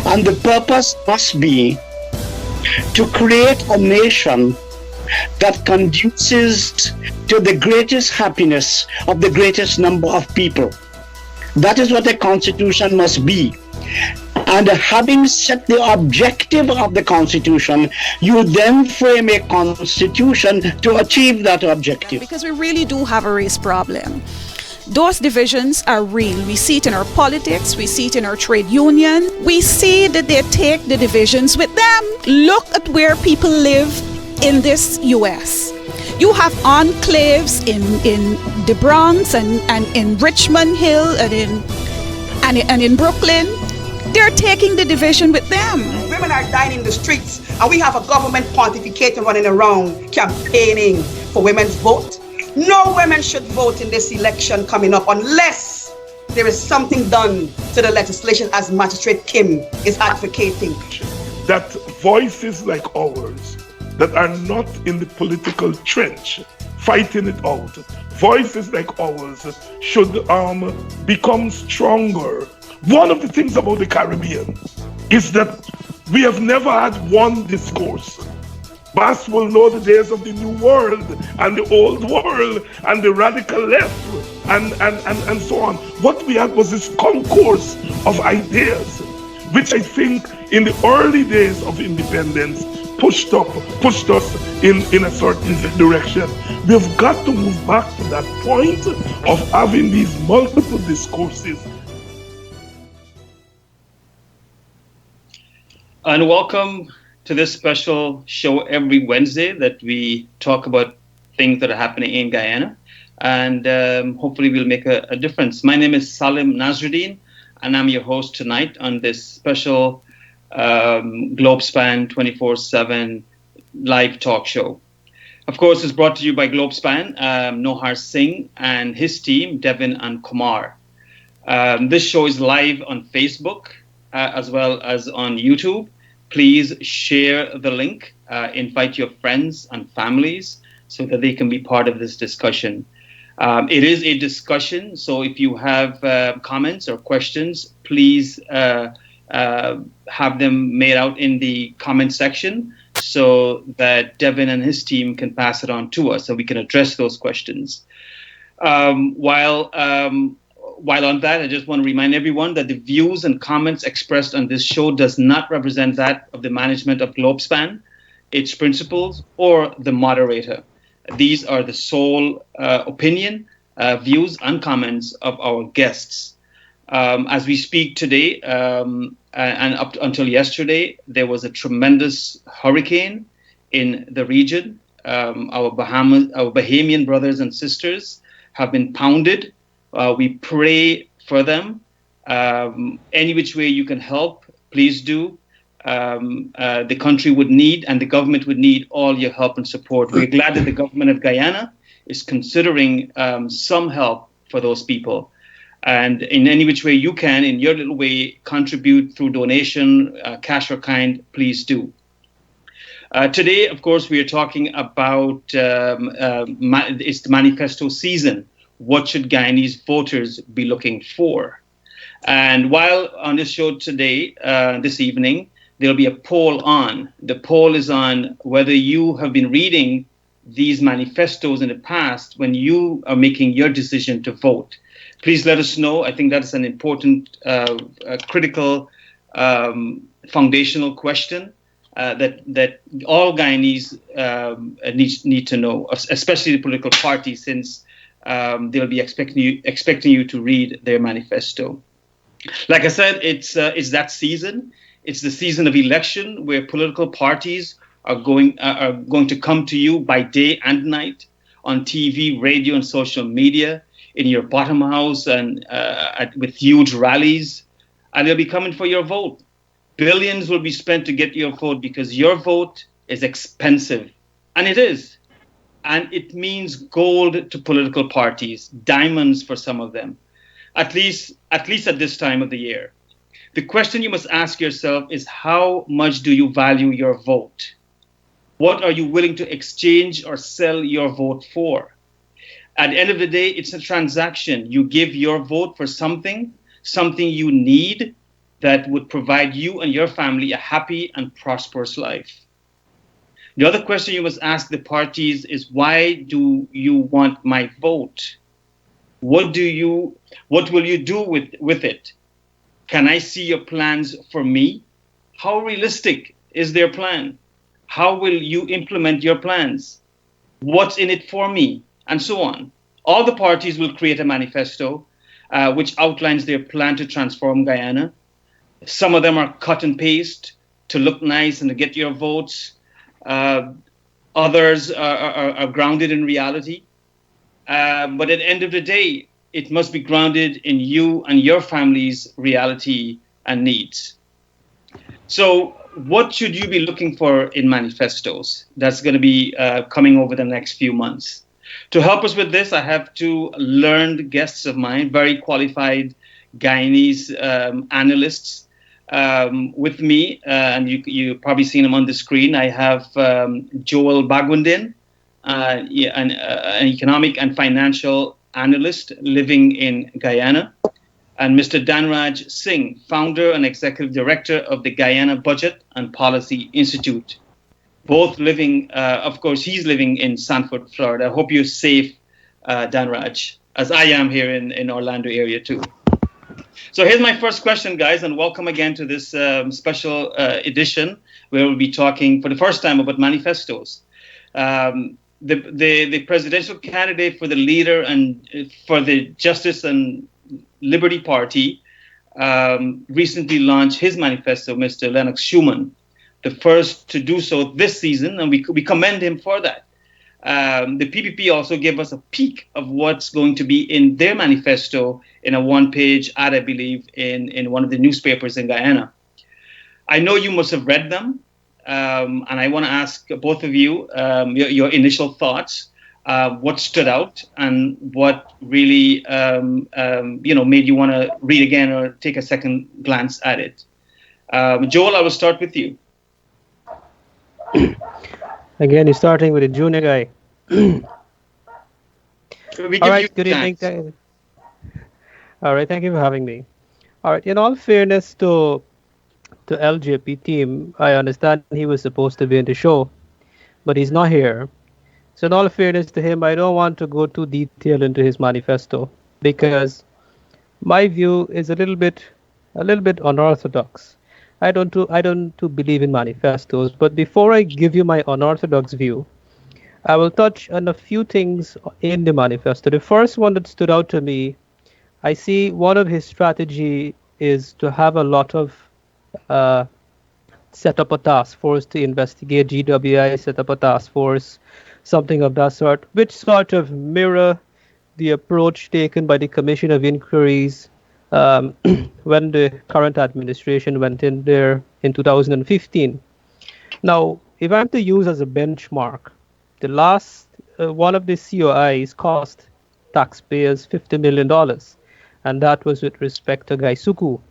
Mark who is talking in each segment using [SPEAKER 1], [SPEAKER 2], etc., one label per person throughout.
[SPEAKER 1] And the purpose must be to create a nation that conduces to the greatest happiness of the greatest number of people. That is what a constitution must be. And having set the objective of the constitution, you then frame a constitution to achieve that objective.
[SPEAKER 2] Because we really do have a race problem. Those divisions are real. We see it in our politics, we see it in our trade union. We see that they take the divisions with them. Look at where people live in this US. You have enclaves in the Bronx and in Richmond Hill and in Brooklyn. They're taking the division with them.
[SPEAKER 3] Women are dying in the streets, and we have a government pontificating running around campaigning for women's vote. No women should vote in this election coming up unless there is something done to the legislation as Magistrate Kim is advocating.
[SPEAKER 4] That voices like ours that are not in the political trench fighting it out, voices like ours should become stronger. One of the things about the Caribbean is that we have never had one discourse. Bass will know the days of the New World and the Old World and the radical left and so on. What we had was this concourse of ideas, which I think in the early days of independence pushed us in a certain direction. We've got to move back to that point of having these multiple discourses.
[SPEAKER 5] And welcome to this special show every Wednesday that we talk about things that are happening in Guyana. And hopefully we'll make a difference. My name is Salim Nasruddin, and I'm your host tonight on this special Globespan 24/7 live talk show. Of course, it's brought to you by Globespan, Nohar Singh and his team, Devin and Kumar. This show is live on Facebook as well as on YouTube. Please share the link, invite your friends and families so that they can be part of this discussion. It is a discussion, so if you have comments or questions, please have them made out in the comment section so that Devin and his team can pass it on to us so we can address those questions. While on that, I just want to remind everyone that the views and comments expressed on this show does not represent that of the management of Globespan, its principals, or the moderator. These are the sole opinion, views, and comments of our guests. As we speak today, and up until yesterday, there was a tremendous hurricane in the region. Our Bahamian brothers and sisters have been pounded. We pray for them. Any which way you can help, please do. The country would need and the government would need all your help and support. We're glad that the government of Guyana is considering some help for those people. And in any which way you can, in your little way, contribute through donation, cash or kind, please do. Today, of course, we are talking about it's the Manifesto season. What should Guyanese voters be looking for? And while on this show today, this evening, there'll be a poll on. The poll is on whether you have been reading these manifestos in the past when you are making your decision to vote. Please let us know. I think that is an important, critical, foundational question that all Guyanese need to know, especially the political parties, since they'll be expecting you to read their manifesto. Like I said, it's that season. It's the season of election where political parties are going to come to you by day and night on TV, radio, and social media, in your bottom house and with huge rallies, and they'll be coming for your vote. Billions will be spent to get your vote because your vote is expensive, and it is. And it means gold to political parties, diamonds for some of them, at least at this time of the year. The question you must ask yourself is, how much do you value your vote? What are you willing to exchange or sell your vote for? At the end of the day, it's a transaction. You give your vote for something you need that would provide you and your family a happy and prosperous life. The other question you must ask the parties is, why do you want my vote? What will you do with it? Can I see your plans for me? How realistic is their plan? How will you implement your plans? What's in it for me? And so on. All the parties will create a manifesto which outlines their plan to transform Guyana. Some of them are cut and paste to look nice and to get your votes. Others are grounded in reality. But at the end of the day, it must be grounded in you and your family's reality and needs. So what should you be looking for in manifestos that's going to be coming over the next few months? To help us with this, I have two learned guests of mine, very qualified Guyanese analysts with me, and you've probably seen them on the screen. I have Joel Bagwandin, an economic and financial analyst living in Guyana, and Mr. Dhanraj Singh, founder and executive director of the Guyana Budget and Policy Institute. Both living, of course, he's living in Sanford, Florida. I hope you're safe, Dhanraj, as I am here in Orlando area too. So here's my first question, guys, and welcome again to this special edition where we'll be talking for the first time about manifestos. The presidential candidate for the leader and for the Justice and Liberty Party recently launched his manifesto, Mr. Lennox Schumann, the first to do so this season, and we commend him for that. The PPP also gave us a peek of what's going to be in their manifesto in a one-page ad, I believe, in one of the newspapers in Guyana. I know you must have read them, and I want to ask both of you your initial thoughts, what stood out, and what really made you want to read again or take a second glance at it. Joel, I will start with you.
[SPEAKER 6] Again, you're starting with a junior guy. All right, good evening. All right, thank you for having me. All right, in all fairness to LJP team, I understand he was supposed to be in the show, but he's not here. So in all fairness to him, I don't want to go too detailed into his manifesto because my view is a little bit unorthodox. I don't believe in manifestos, but before I give you my unorthodox view, I will touch on a few things in the manifesto. The first one that stood out to me, I see one of his strategy is to have a lot of set up a task force to investigate GWI, set up a task force, something of that sort, which sort of mirror the approach taken by the Commission of Inquiries when the current administration went in there in 2015. Now, if I'm to use as a benchmark, the last one of the COIs cost taxpayers $50 million, and that was with respect to Gaisuku.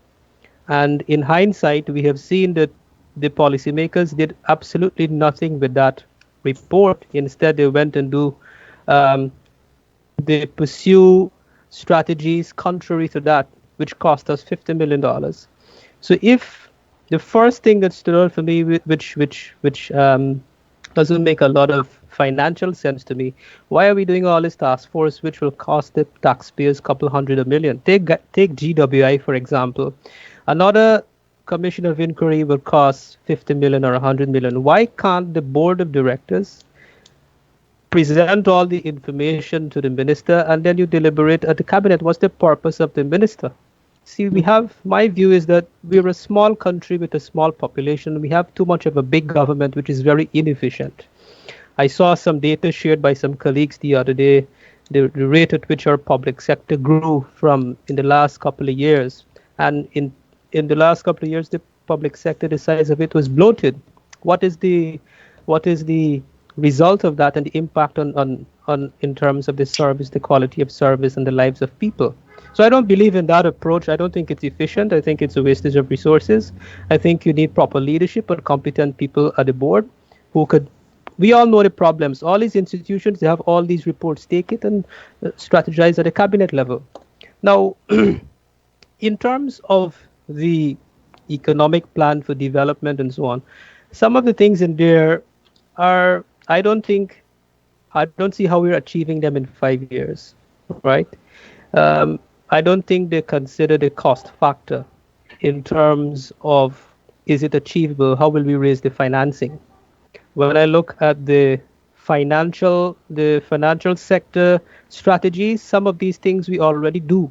[SPEAKER 6] And in hindsight, we have seen that the policymakers did absolutely nothing with that report. Instead, they went and they pursue strategies contrary to that, which cost us $50 million. So if the first thing that stood out for me, which doesn't make a lot of financial sense to me, why are we doing all this task force, which will cost the taxpayers a couple $100 million? Take GWI, for example. Another commission of inquiry will cost $50 million or $100 million. Why can't the board of directors present all the information to the minister and then you deliberate at the cabinet? What's the purpose of the minister? See, my view is that we're a small country with a small population. We have too much of a big government, which is very inefficient. I saw some data shared by some colleagues the other day, the rate at which our public sector grew from in the last couple of years. And in the last couple of years, the public sector, the size of it was bloated. What is the result of that and the impact on in terms of the service, the quality of service and the lives of people? So I don't believe in that approach. I don't think it's efficient. I think it's a wastage of resources. I think you need proper leadership and competent people at the board who could. We all know the problems. All these institutions, they have all these reports. Take it and strategize at the cabinet level. Now, in terms of the economic plan for development and so on. Some of the things in there are, I don't see how we're achieving them in 5 years, right? Um, I don't think they consider the cost factor in terms of, is it achievable? How will we raise the financing? When I look at the financial sector strategies, some of these things we already do.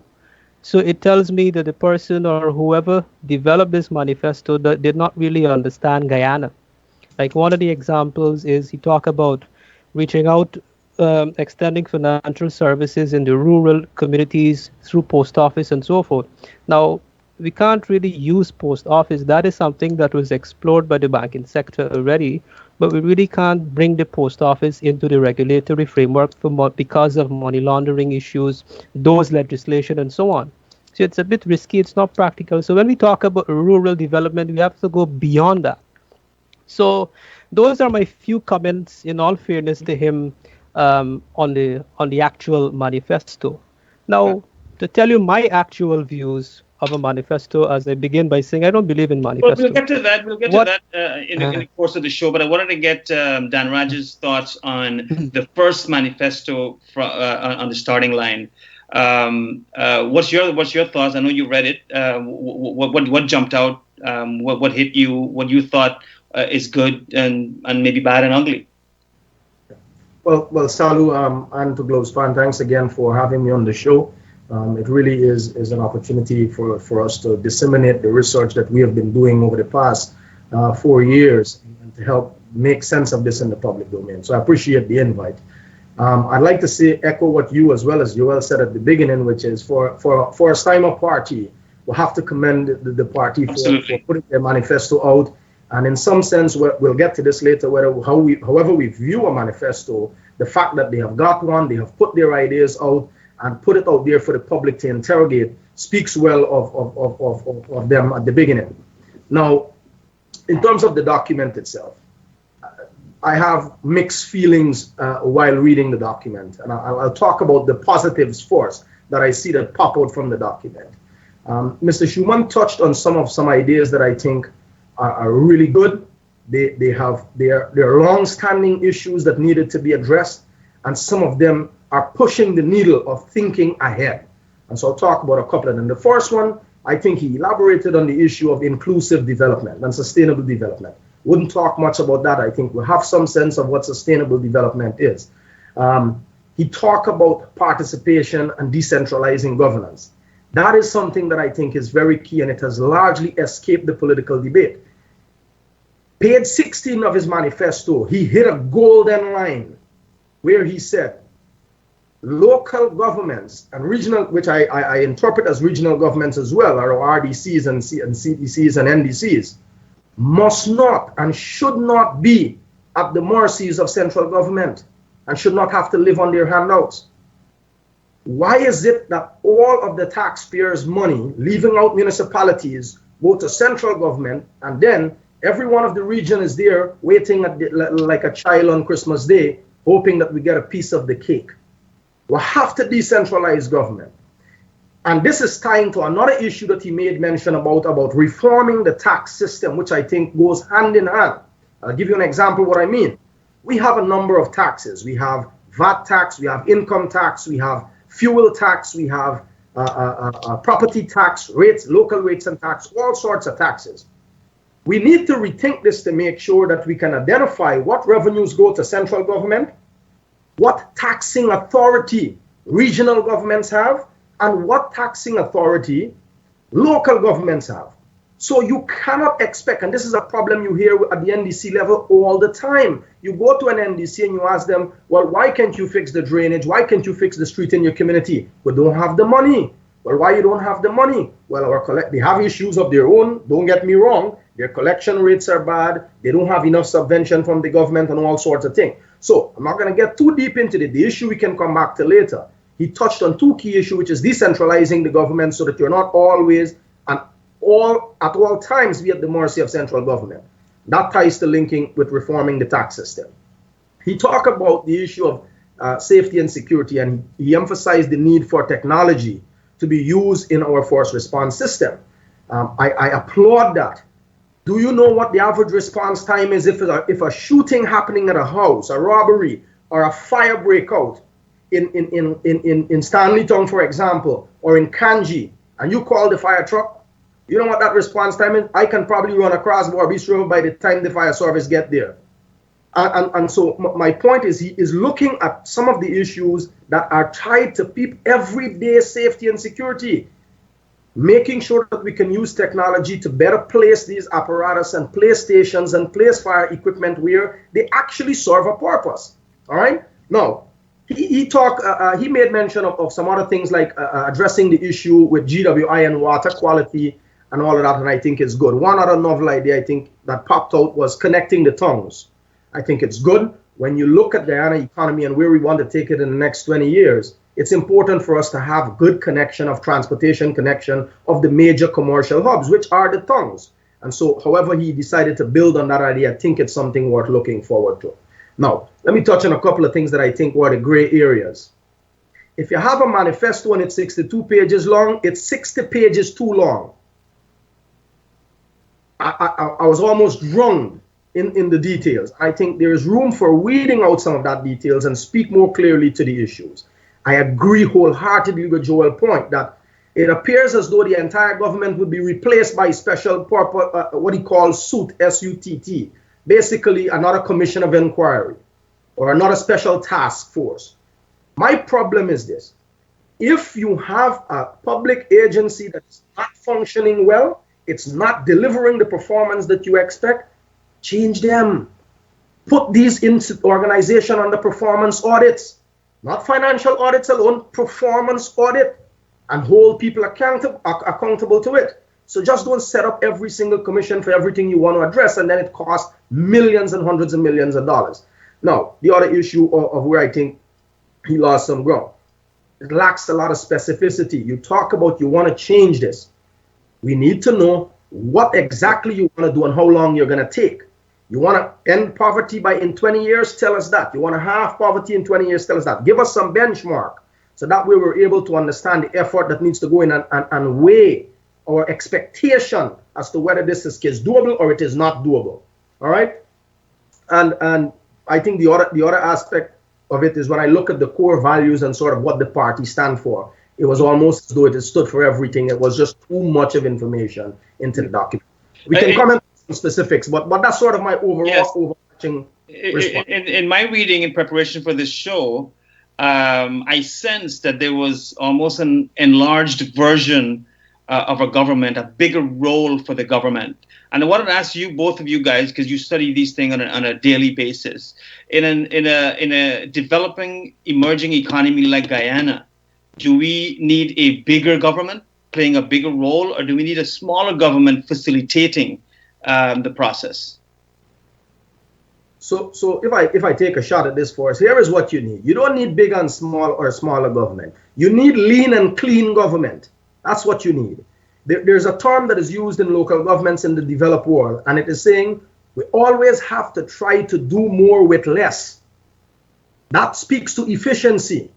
[SPEAKER 6] So it tells me that the person or whoever developed this manifesto did not really understand Guyana. Like one of the examples is he talk about reaching out, extending financial services in the rural communities through post office and so forth. Now, we can't really use post office. That is something that was explored by the banking sector already, but we really can't bring the post office into the regulatory framework because of money laundering issues, those legislation, and so on. So it's a bit risky. It's not practical. So when we talk about rural development, we have to go beyond that. So those are my few comments, in all fairness to him, on the actual manifesto. Now, to tell you my actual views of a manifesto, as I begin by saying I don't believe in
[SPEAKER 5] Well, we'll
[SPEAKER 6] manifesto.
[SPEAKER 5] get to that. We'll get to
[SPEAKER 6] What?
[SPEAKER 5] that in the course of the show. But I wanted to get Dan Raj's thoughts on the first manifesto on the starting line. What's your thoughts? I know you read it. What jumped out? What hit you? What you thought is good and maybe bad and ugly?
[SPEAKER 7] Well, Salu, and to Globespan, thanks again for having me on the show. It really is an opportunity for us to disseminate the research that we have been doing over the past 4 years and to help make sense of this in the public domain. So I appreciate the invite. I'd like to echo what you as well as Joel said at the beginning, which is for a Steimer party, we'll have to commend the party for putting their manifesto out. And in some sense, we'll get to this later, however we view a manifesto, the fact that they have got one, they have put their ideas out and put it out there for the public to interrogate speaks well of them at the beginning. Now, in terms of the document itself, I have mixed feelings while reading the document, and I'll talk about the positives first that I see that pop out from the document. Mr. Schumann touched on some ideas that I think are really good. There are long-standing issues that needed to be addressed, and some of them are pushing the needle of thinking ahead. And so I'll talk about a couple of them. The first one, I think he elaborated on the issue of inclusive development and sustainable development. Wouldn't talk much about that. I think we'll have some sense of what sustainable development is. He talked about participation and decentralizing governance. That is something that I think is very key, and it has largely escaped the political debate. Page 16 of his manifesto, he hit a golden line where he said, local governments and regional, which I interpret as regional governments as well, or RDCs and CDCs and NDCs, must not and should not be at the mercies of central government and should not have to live on their handouts. Why is it that all of the taxpayers' money, leaving out municipalities, go to central government, and then every one of the region is there waiting like a child on Christmas Day, hoping that we get a piece of the cake? We have to decentralize government. And this is tying to another issue that he made mention about reforming the tax system, which I think goes hand in hand. I'll give you an example of what I mean. We have a number of taxes. We have VAT tax, we have income tax, we have fuel tax, we have property tax rates, local rates and tax, all sorts of taxes. We need to rethink this to make sure that we can identify what revenues go to central government, what taxing authority regional governments have, and what taxing authority local governments have. So you cannot expect, and this is a problem you hear at the NDC level all the time. You go to an NDC and you ask them, well, why can't you fix the drainage? Why can't you fix the street in your community? We don't have the money. Well, why you don't have the money? Well, they have issues of their own. Don't get me wrong. Their collection rates are bad. They don't have enough subvention from the government and all sorts of things. So I'm not going to get too deep into it. The issue we can come back to later. He touched on two key issues, which is decentralizing the government so that you're not always and at all times be at the mercy of central government. That ties to linking with reforming the tax system. He talked about the issue of safety and security, and he emphasized the need for technology to be used in our force response system. I applaud that. Do you know what the average response time is if a shooting happening at a house, a robbery, or a fire breakout in Stanleytown, for example, or in Kanji, and you call the fire truck? You know what that response time is? I can probably run across Warbeach River by the time the fire service get there. And so my point is, he is looking at some of the issues that are tied to people everyday safety and security, making sure that we can use technology to better place these apparatus and place stations and place fire equipment where they actually serve a purpose. All right. Now, he made mention of some other things like addressing the issue with GWI and water quality and all of that, and I think it's good. One other novel idea I think that popped out was connecting the tongues. I think it's good. When you look at the Guyana economy and where we want to take it in the next 20 years, it's important for us to have good connection of transportation connection of the major commercial hubs, which are the tongues. And so, however he decided to build on that idea, I think it's something worth looking forward to. Now, let me touch on a couple of things that I think were the gray areas. If you have a manifesto and it's 62 pages long, it's 60 pages too long. I was almost drunk in the details. I think there is room for weeding out some of that details and speak more clearly to the issues. I agree wholeheartedly with Joel's point that it appears as though the entire government would be replaced by special purpose, what he calls SUT, S-U-T-T, basically another commission of inquiry or another special task force. My problem is this. If you have a public agency that's not functioning well, it's not delivering the performance that you expect, change them. Put these organizations under performance audits, not financial audits alone, performance audit, and hold people accountable to it. So just don't set up every single commission for everything you want to address, and then it costs millions and hundreds of millions of dollars. Now, the other issue of where I think he lost some ground, it lacks a lot of specificity. You talk about you want to change this. We need to know what exactly you want to do and how long you're going to take. You want to end poverty in 20 years? Tell us that. You want to halve poverty in 20 years? Tell us that. Give us some benchmark so that way we're able to understand the effort that needs to go in and weigh our expectation as to whether this is doable or it is not doable. All right? And I think the other aspect of it is when I look at the core values and sort of what the party stand for, it was almost as though it stood for everything. It was just too much of information into the document. We can comment on specifics, but that's sort of my overarching response.
[SPEAKER 5] In my reading in preparation for this show, I sensed that there was almost an enlarged version of a government, a bigger role for the government. And I wanted to ask you, both of you guys, because you study these things on a daily basis, in a developing, emerging economy like Guyana, do we need a bigger government playing a bigger role, or do we need a smaller government facilitating the process?
[SPEAKER 7] So if I take a shot at this for us, here is what you need. You don't need big and small or smaller government. You need lean and clean government. That's what you need. There's a term that is used in local governments in the developed world, and it is saying we always have to try to do more with less. That speaks to efficiency.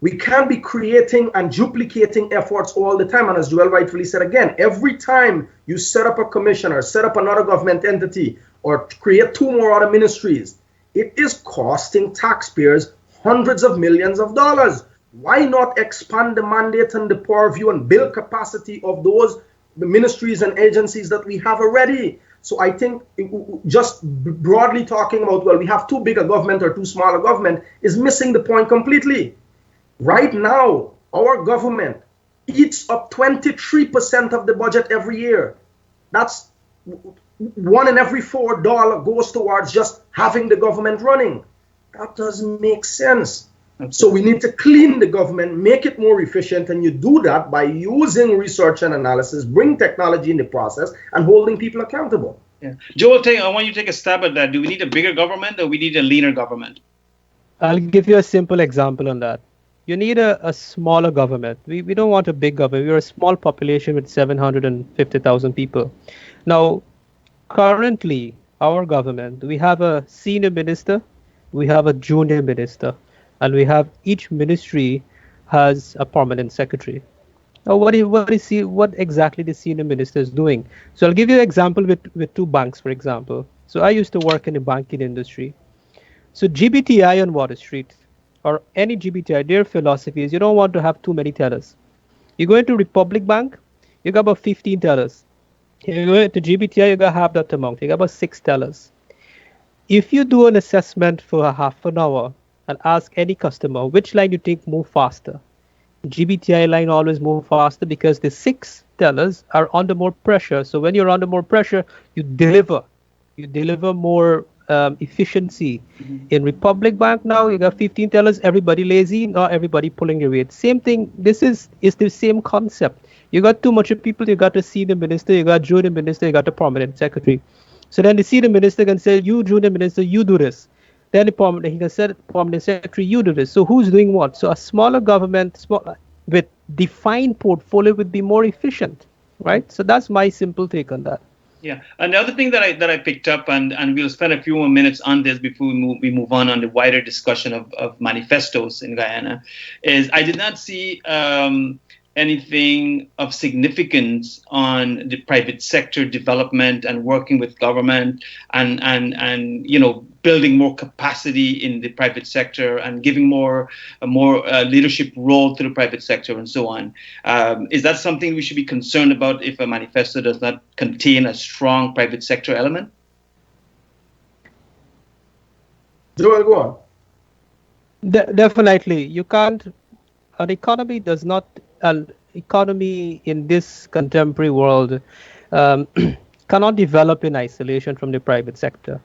[SPEAKER 7] We can't be creating and duplicating efforts all the time. And as Joel rightfully said again, every time you set up a commission or set up another government entity or create two more other ministries, it is costing taxpayers hundreds of millions of dollars. Why not expand the mandate and the purview and build capacity of the ministries and agencies that we have already? So I think just broadly talking about, well, we have too big a government or too small a government is missing the point completely. Right now, our government eats up 23% of the budget every year. That's $1 in every $4 goes towards just having the government running. That doesn't make sense. So we need to clean the government, make it more efficient, and you do that by using research and analysis, bring technology in the process, and holding people accountable.
[SPEAKER 5] Yeah. Joel, I want you to take a stab at that. Do we need a bigger government, or we need a leaner government?
[SPEAKER 6] I'll give you a simple example on that. You need a smaller government. We don't want a big government. We're a small population with 750,000 people. Now, currently, our government, we have a senior minister, we have a junior minister, and we have each ministry has a permanent secretary. Or what exactly the senior minister is doing. So I'll give you an example with two banks, for example. So I used to work in the banking industry. So GBTI on Water Street or any GBTI, their philosophy is you don't want to have too many tellers. You go into Republic Bank, you got about 15 tellers. You go into GBTI, you got half that amount. You got about 6 tellers. If you do an assessment for a half an hour and ask any customer which line you think move faster, GBTI line always move faster because the 6 tellers are under more pressure. So when you're under more pressure, you deliver. You deliver more efficiency. In Republic Bank now, you got 15 tellers, everybody lazy, not everybody pulling your weight. Same thing. This is the same concept. You got too much of people. You got a senior minister. You got junior minister. You got a prominent secretary. So then the senior minister can say, you junior minister, you do this. Then he can say, permanent secretary, you do this. So who's doing what? So a smaller government with defined portfolio would be more efficient, right? So that's my simple take on that.
[SPEAKER 5] Yeah, and the other thing that I picked up, and we'll spend a few more minutes on this before we move on the wider discussion of manifestos in Guyana, is I did not see anything of significance on the private sector development and working with government and building more capacity in the private sector and giving more leadership role to the private sector and so on. Is that something we should be concerned about if a manifesto does not contain a strong private sector element?
[SPEAKER 7] Joel, go on.
[SPEAKER 6] Definitely, you can't. An economy does not. An economy in this contemporary world cannot develop in isolation from the private sector.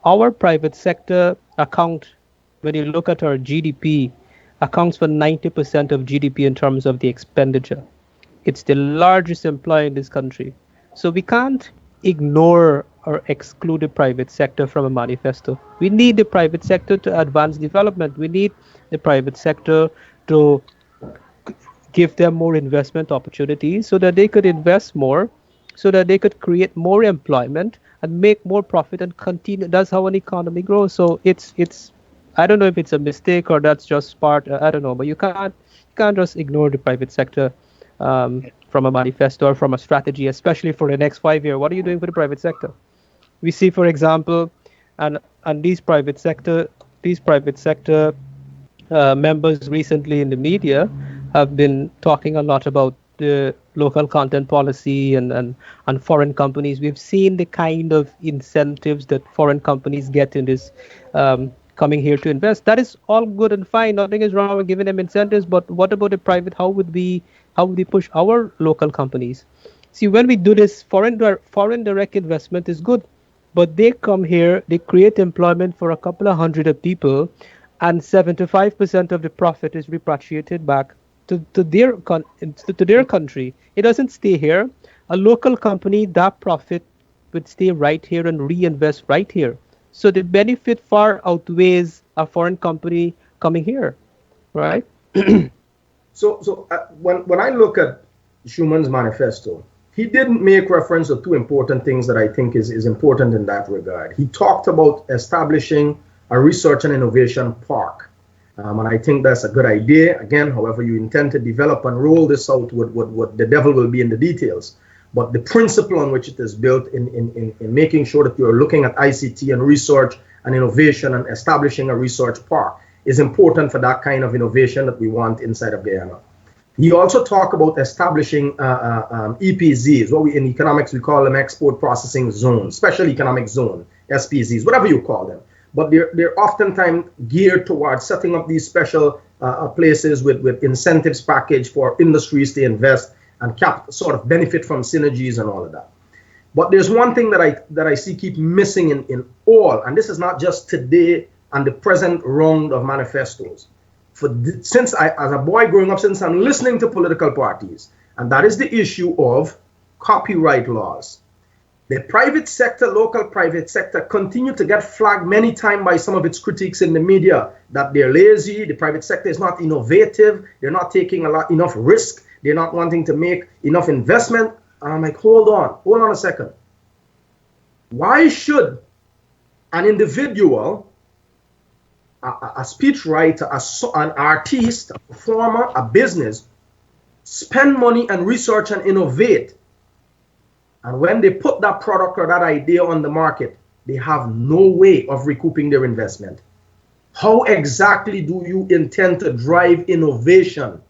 [SPEAKER 6] Our private sector when you look at our GDP, accounts for 90% of GDP in terms of the expenditure. It's the largest employer in this country. So we can't ignore or exclude the private sector from a manifesto. We need the private sector to advance development. We need the private sector to give them more investment opportunities so that they could invest more, so that they could create more employment and make more profit and continue. That's how an economy grows. So it's I don't know if it's a mistake or that's just part. I don't know, but you can't just ignore the private sector from a manifesto or from a strategy, especially for the next 5 years. What are you doing for the private sector? We see, for example, and these private sector members recently in the media have been talking a lot about the local content policy and foreign companies. We've seen the kind of incentives that foreign companies get in this coming here to invest. That is all good and fine. Nothing is wrong with giving them incentives. But what about the private? How would we push our local companies? See, when we do this, foreign direct investment is good, but they come here, they create employment for a couple of hundred of people, and 75% of the profit is repatriated back to their country. It doesn't stay here. A local company, that profit would stay right here and reinvest right here. So the benefit far outweighs a foreign company coming here, right?
[SPEAKER 7] So when I look at Schumann's manifesto, he didn't make reference to two important things that I think is important in that regard. He talked about establishing a research and innovation park. And I think that's a good idea. Again, however you intend to develop and roll this out, what the devil will be in the details. But the principle on which it is built in making sure that you're looking at ICT and research and innovation and establishing a research park is important for that kind of innovation that we want inside of Guyana. He also talked about establishing EPZs, what in economics we call them export processing zones, special economic zone, SPZs, whatever you call them. But they're oftentimes geared towards setting up these special places with incentives package for industries to invest and sort of benefit from synergies and all of that. But there's one thing that I see keep missing in all, and this is not just today and the present round of manifestos. As a boy growing up, since I'm listening to political parties, and that is the issue of copyright laws. The private sector, local private sector, continue to get flagged many times by some of its critics in the media that they're lazy, the private sector is not innovative, they're not taking enough risk, they're not wanting to make enough investment. And I'm like, hold on a second. Why should an individual, a speechwriter, an artist, a performer, a business, spend money and research and innovate. And when they put that product or that idea on the market, they have no way of recouping their investment. How exactly do you intend to drive innovation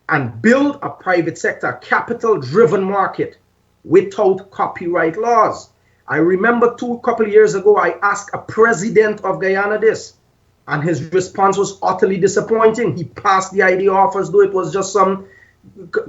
[SPEAKER 7] and build a private sector, capital-driven market without copyright laws? I remember a couple of years ago, I asked a president of Guyana this, and his response was utterly disappointing. He passed the idea off as though it was just some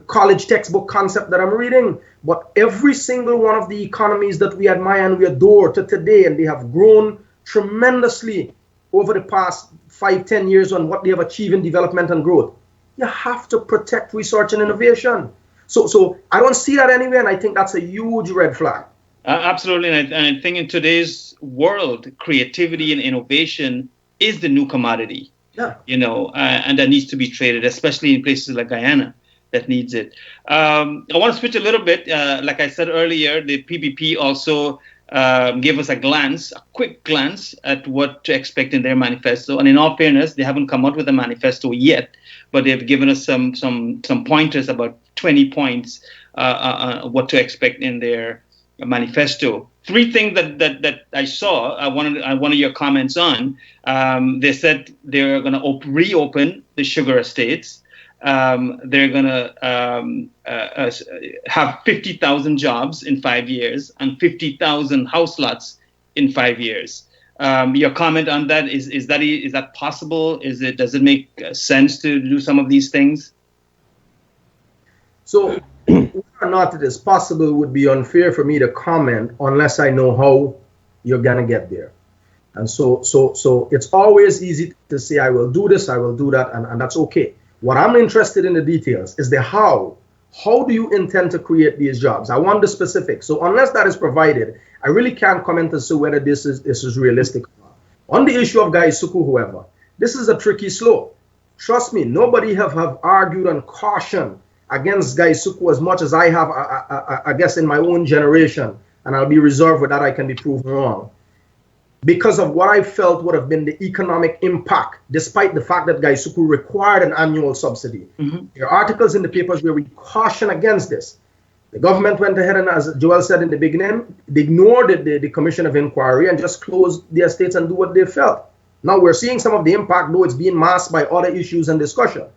[SPEAKER 7] college textbook concept that I'm reading. But every single one of the economies that we admire and we adore to today, and they have grown tremendously over the past 5-10 years on what they have achieved in development and growth, you have to protect research and innovation. So I don't see that anywhere, and I think that's a huge red flag.
[SPEAKER 5] Absolutely, and I think in today's world, creativity and innovation is the new commodity.
[SPEAKER 7] Yeah.
[SPEAKER 5] And that needs to be traded, especially in places like Guyana that needs it. I want to switch a little bit. Like I said earlier, the PPP also gave us a quick glance at what to expect in their manifesto. And in all fairness, they haven't come out with a manifesto yet, but they've given us some pointers, about 20 points, what to expect in their manifesto. 3 things that I saw, I wanted your comments on. They said they're going to reopen the sugar estates. They're going to have 50,000 jobs in 5 years and 50,000 house lots in 5 years. Your comment on that, is that possible? Does it make sense to do some of these things?
[SPEAKER 7] So whether or not it is possible would be unfair for me to comment unless I know how you're gonna get there. And so it's always easy to say, I will do this, I will do that, and that's okay. What I'm interested in the details is the how. How do you intend to create these jobs? I want the specifics. So unless that is provided, I really can't comment as to whether this is realistic or not. On the issue of Gaisuku, however, this is a tricky slope. Trust me, nobody have argued and cautioned against Gaisuku as much as I have, I guess, in my own generation, and I'll be reserved with that. I can be proven wrong. Because of what I felt would have been the economic impact, despite the fact that Gaisuku required an annual subsidy. Mm-hmm. There are articles in the papers where we caution against this. The government went ahead and, as Joel said in the beginning, they ignored the commission of inquiry and just closed the estates and do what they felt. Now we're seeing some of the impact, though it's being masked by other issues and discussion.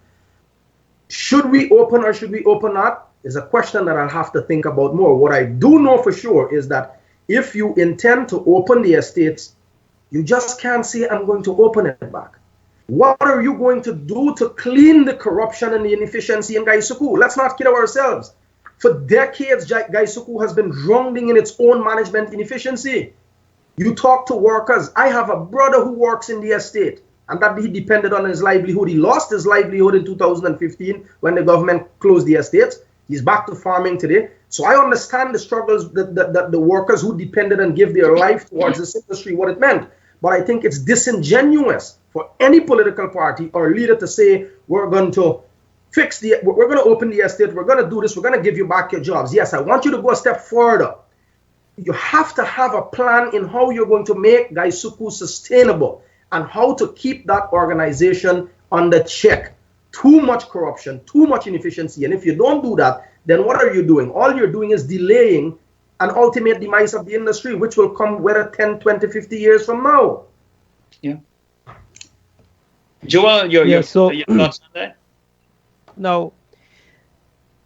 [SPEAKER 7] Should we open or should we open not is a question that I'll have to think about more. What I do know for sure is that if you intend to open the estates, you just can't say, I'm going to open it back. What are you going to do to clean the corruption and the inefficiency in Gaisuku? Let's not kid ourselves. For decades, Gaisuku has been drowning in its own management inefficiency. You talk to workers. I have a brother who works in the estate, and that he depended on his livelihood. He lost his livelihood in 2015 when the government closed the estates. He's back to farming today. So I understand the struggles that the workers who depended and gave their life towards this industry, what it meant. But I think it's disingenuous for any political party or leader to say, we're going to open the estate, we're going to do this, we're going to give you back your jobs. Yes, I want you to go a step further. You have to have a plan in how you're going to make Gaisuku sustainable and how to keep that organization under check. Too much corruption, too much inefficiency. And if you don't do that, then what are you doing? All you're doing is delaying an ultimate demise of the industry, which will come whether 10, 20, 50 years from now.
[SPEAKER 5] Yeah. Joel, your thoughts on that?
[SPEAKER 6] Now,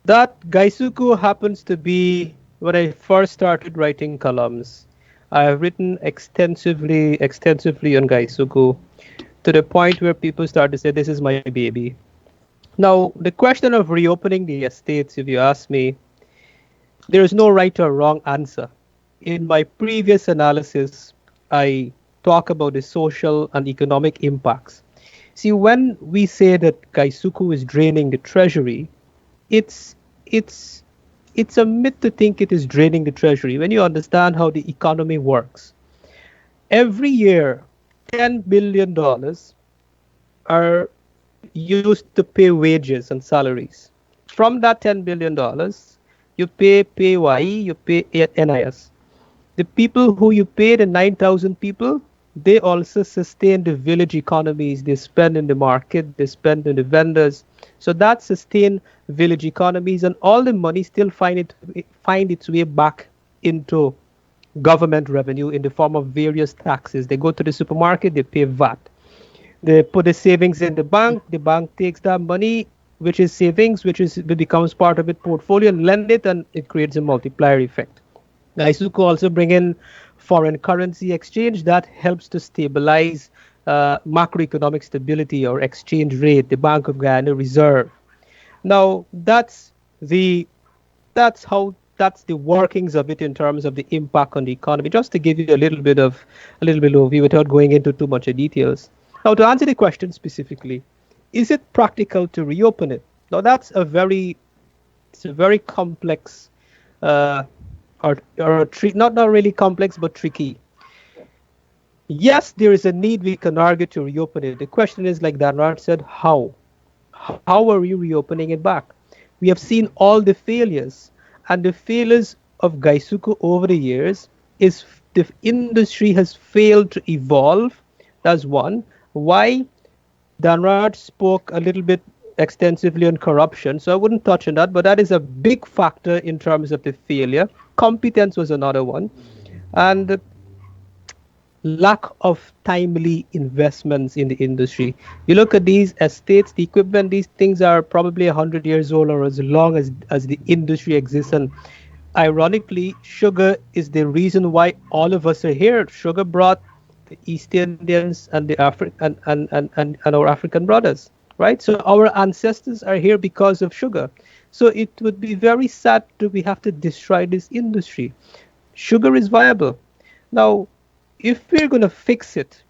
[SPEAKER 6] that Gaisuku happens to be when I first started writing columns. I have written extensively on Gaisuku to the point where people start to say, this is my baby. Now, the question of reopening the estates, if you ask me, there is no right or wrong answer. In my previous analysis, I talk about the social and economic impacts. See, when we say that Gaisuku is draining the treasury, it's a myth to think it is draining the treasury when you understand how the economy works. Every year, $10 billion are used to pay wages and salaries. From that $10 billion, you pay PAYE, you pay NIS. The people who you pay, the 9,000 people, they also sustain the village economies. They spend in the market, they spend in the vendors. So that sustain village economies, and all the money still find its way back into government revenue in the form of various taxes. They go to the supermarket, they pay VAT. They put the savings in the bank takes that money, which is savings, which becomes part of its portfolio, and lend it, and it creates a multiplier effect. Isuku also bring in foreign currency exchange that helps to stabilize macroeconomic stability or exchange rate, the Bank of Guyana reserve. Now the that's the workings of it in terms of the impact on the economy. Just to give you a little bit of overview without going into too much of details. Now, to answer the question specifically, is it practical to reopen it? Now, it's a very complex, not really complex, but tricky. Yes, there is a need. We can argue to reopen it. The question is, like Danrad said, how? How are we reopening it back? We have seen all the failures, and the failures of Gaisuku over the years is the industry has failed to evolve. That's one. Why? Danrad spoke a little bit extensively on corruption, so I wouldn't touch on that, but that is a big factor in terms of the failure. Competence was another one, and lack of timely investments in the industry. You look at these estates, the equipment, these things are probably 100 years old or as long as the industry exists. And ironically, sugar is the reason why all of us are here. Sugar brought the East Indians and the and our African brothers, right? So our ancestors are here because of sugar. So it would be very sad that we have to destroy this industry. Sugar is viable. Now, if we're going to fix it,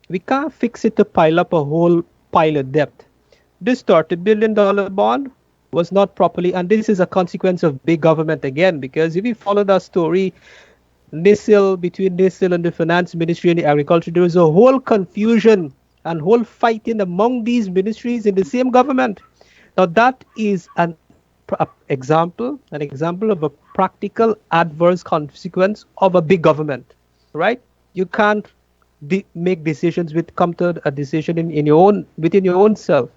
[SPEAKER 6] we can't fix it to pile up a whole pile of debt. This $30 billion bond was not properly, and this is a consequence of big government again, because if you follow that story, between NISIL and the finance ministry and the agriculture, there was a whole confusion and whole fighting among these ministries in the same government. Now that is an example of a practical adverse consequence of a big government, right? You can't make decisions come to a decision within your own self.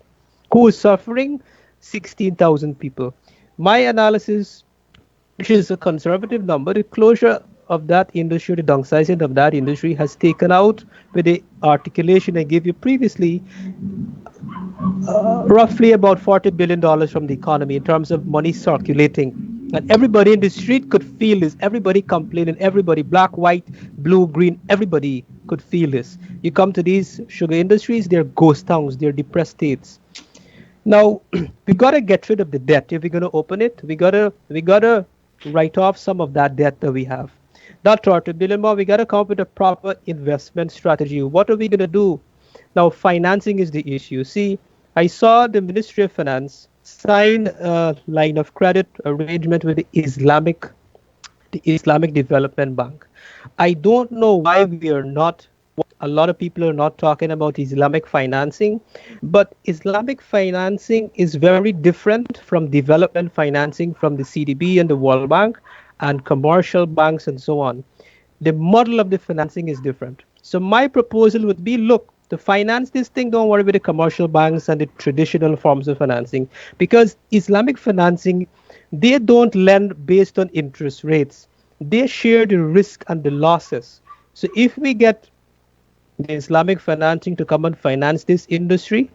[SPEAKER 6] Who is suffering? 16,000 people. My analysis, which is a conservative number, the closure of that industry, the downsizing of that industry has taken out, with the articulation I gave you previously, roughly about $40 billion from the economy in terms of money circulating. And everybody in the street could feel this. Everybody complaining, everybody, black, white, blue, green, everybody could feel this. You come to these sugar industries, they're ghost towns, they're depressed states. Now, we got to get rid of the debt. If we're going to open it, we got to write off some of that debt that we have. That $30 billion more, we got to come up with a proper investment strategy. What are we going to do? Now, financing is the issue. See, I saw the Ministry of Finance sign a line of credit arrangement with the Islamic Development Bank. I don't know why a lot of people are not talking about Islamic financing, but Islamic financing is very different from development financing from the CDB and the World Bank and commercial banks and so on. The model of the financing is different. So my proposal would be, look, to finance this thing, don't worry with the commercial banks and the traditional forms of financing, because Islamic financing, they don't lend based on interest rates. They share the risk and the losses. So if we get the Islamic financing to come and finance this industry,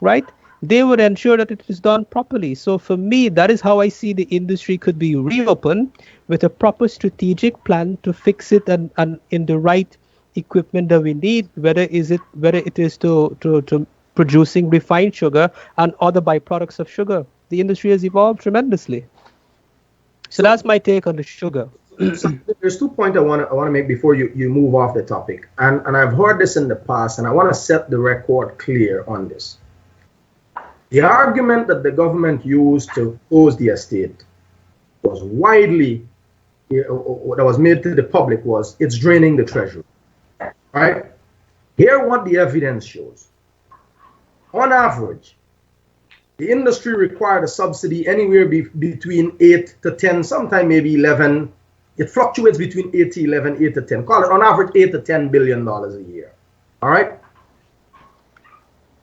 [SPEAKER 6] right, they would ensure that it is done properly. So for me, that is how I see the industry could be reopened, with a proper strategic plan to fix it and in the right equipment that we need, whether it is to producing refined sugar and other byproducts of sugar. The industry has evolved tremendously. So that's my take on the sugar.
[SPEAKER 7] So there's 2 points I want to make before you move off the topic, and I've heard this in the past, and I want to set the record clear on this. The argument that the government used to close the estate was that was made to the public was it's draining the treasury. Right? Here what the evidence shows. On average, the industry required a subsidy anywhere between 8 to 10, sometimes maybe 11. It fluctuates between 8 to 11, 8 to 10. Call it on average $8 to $10 billion a year. All right.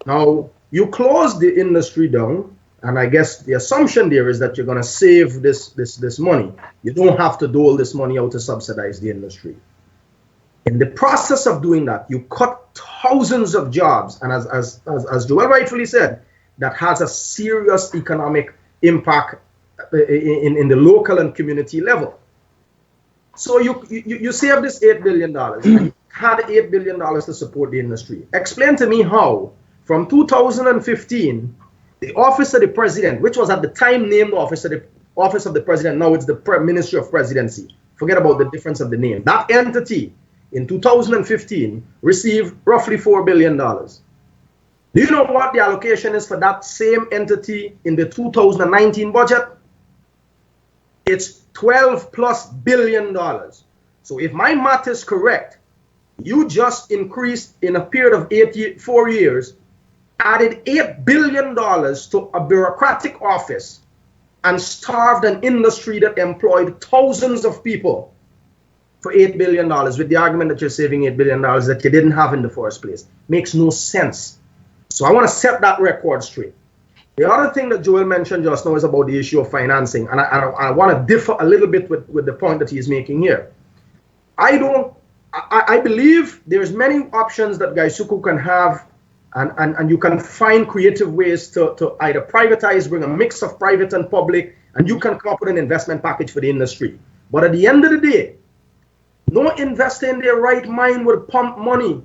[SPEAKER 7] Now, you close the industry down, and I guess the assumption there is that you're going to save this money. You don't have to dole this money out to subsidize the industry. In the process of doing that, you cut thousands of jobs, and as Joel rightfully said, that has a serious economic impact in the local and community level. So you save this $8 billion, and you had $8 billion to support the industry. Explain to me how, from 2015, the Office of the President, which was at the time named Office of the President, now it's the Ministry of Presidency. Forget about the difference of the name. That entity in 2015 received roughly $4 billion. Do you know what the allocation is for that same entity in the 2019 budget? It's $12+ billion. So if my math is correct, you just increased in a period of 4 years, added $8 billion to a bureaucratic office and starved an industry that employed thousands of people for $8 billion with the argument that you're saving $8 billion that you didn't have in the first place. Makes no sense. So I want to set that record straight. The other thing that Joel mentioned just now is about the issue of financing, and I want to differ a little bit with the point that he's making here. I believe there's many options that Gaisuku can have, and you can find creative ways to either privatize, bring a mix of private and public, and you can come up with an investment package for the industry. But at the end of the day, no investor in their right mind would pump money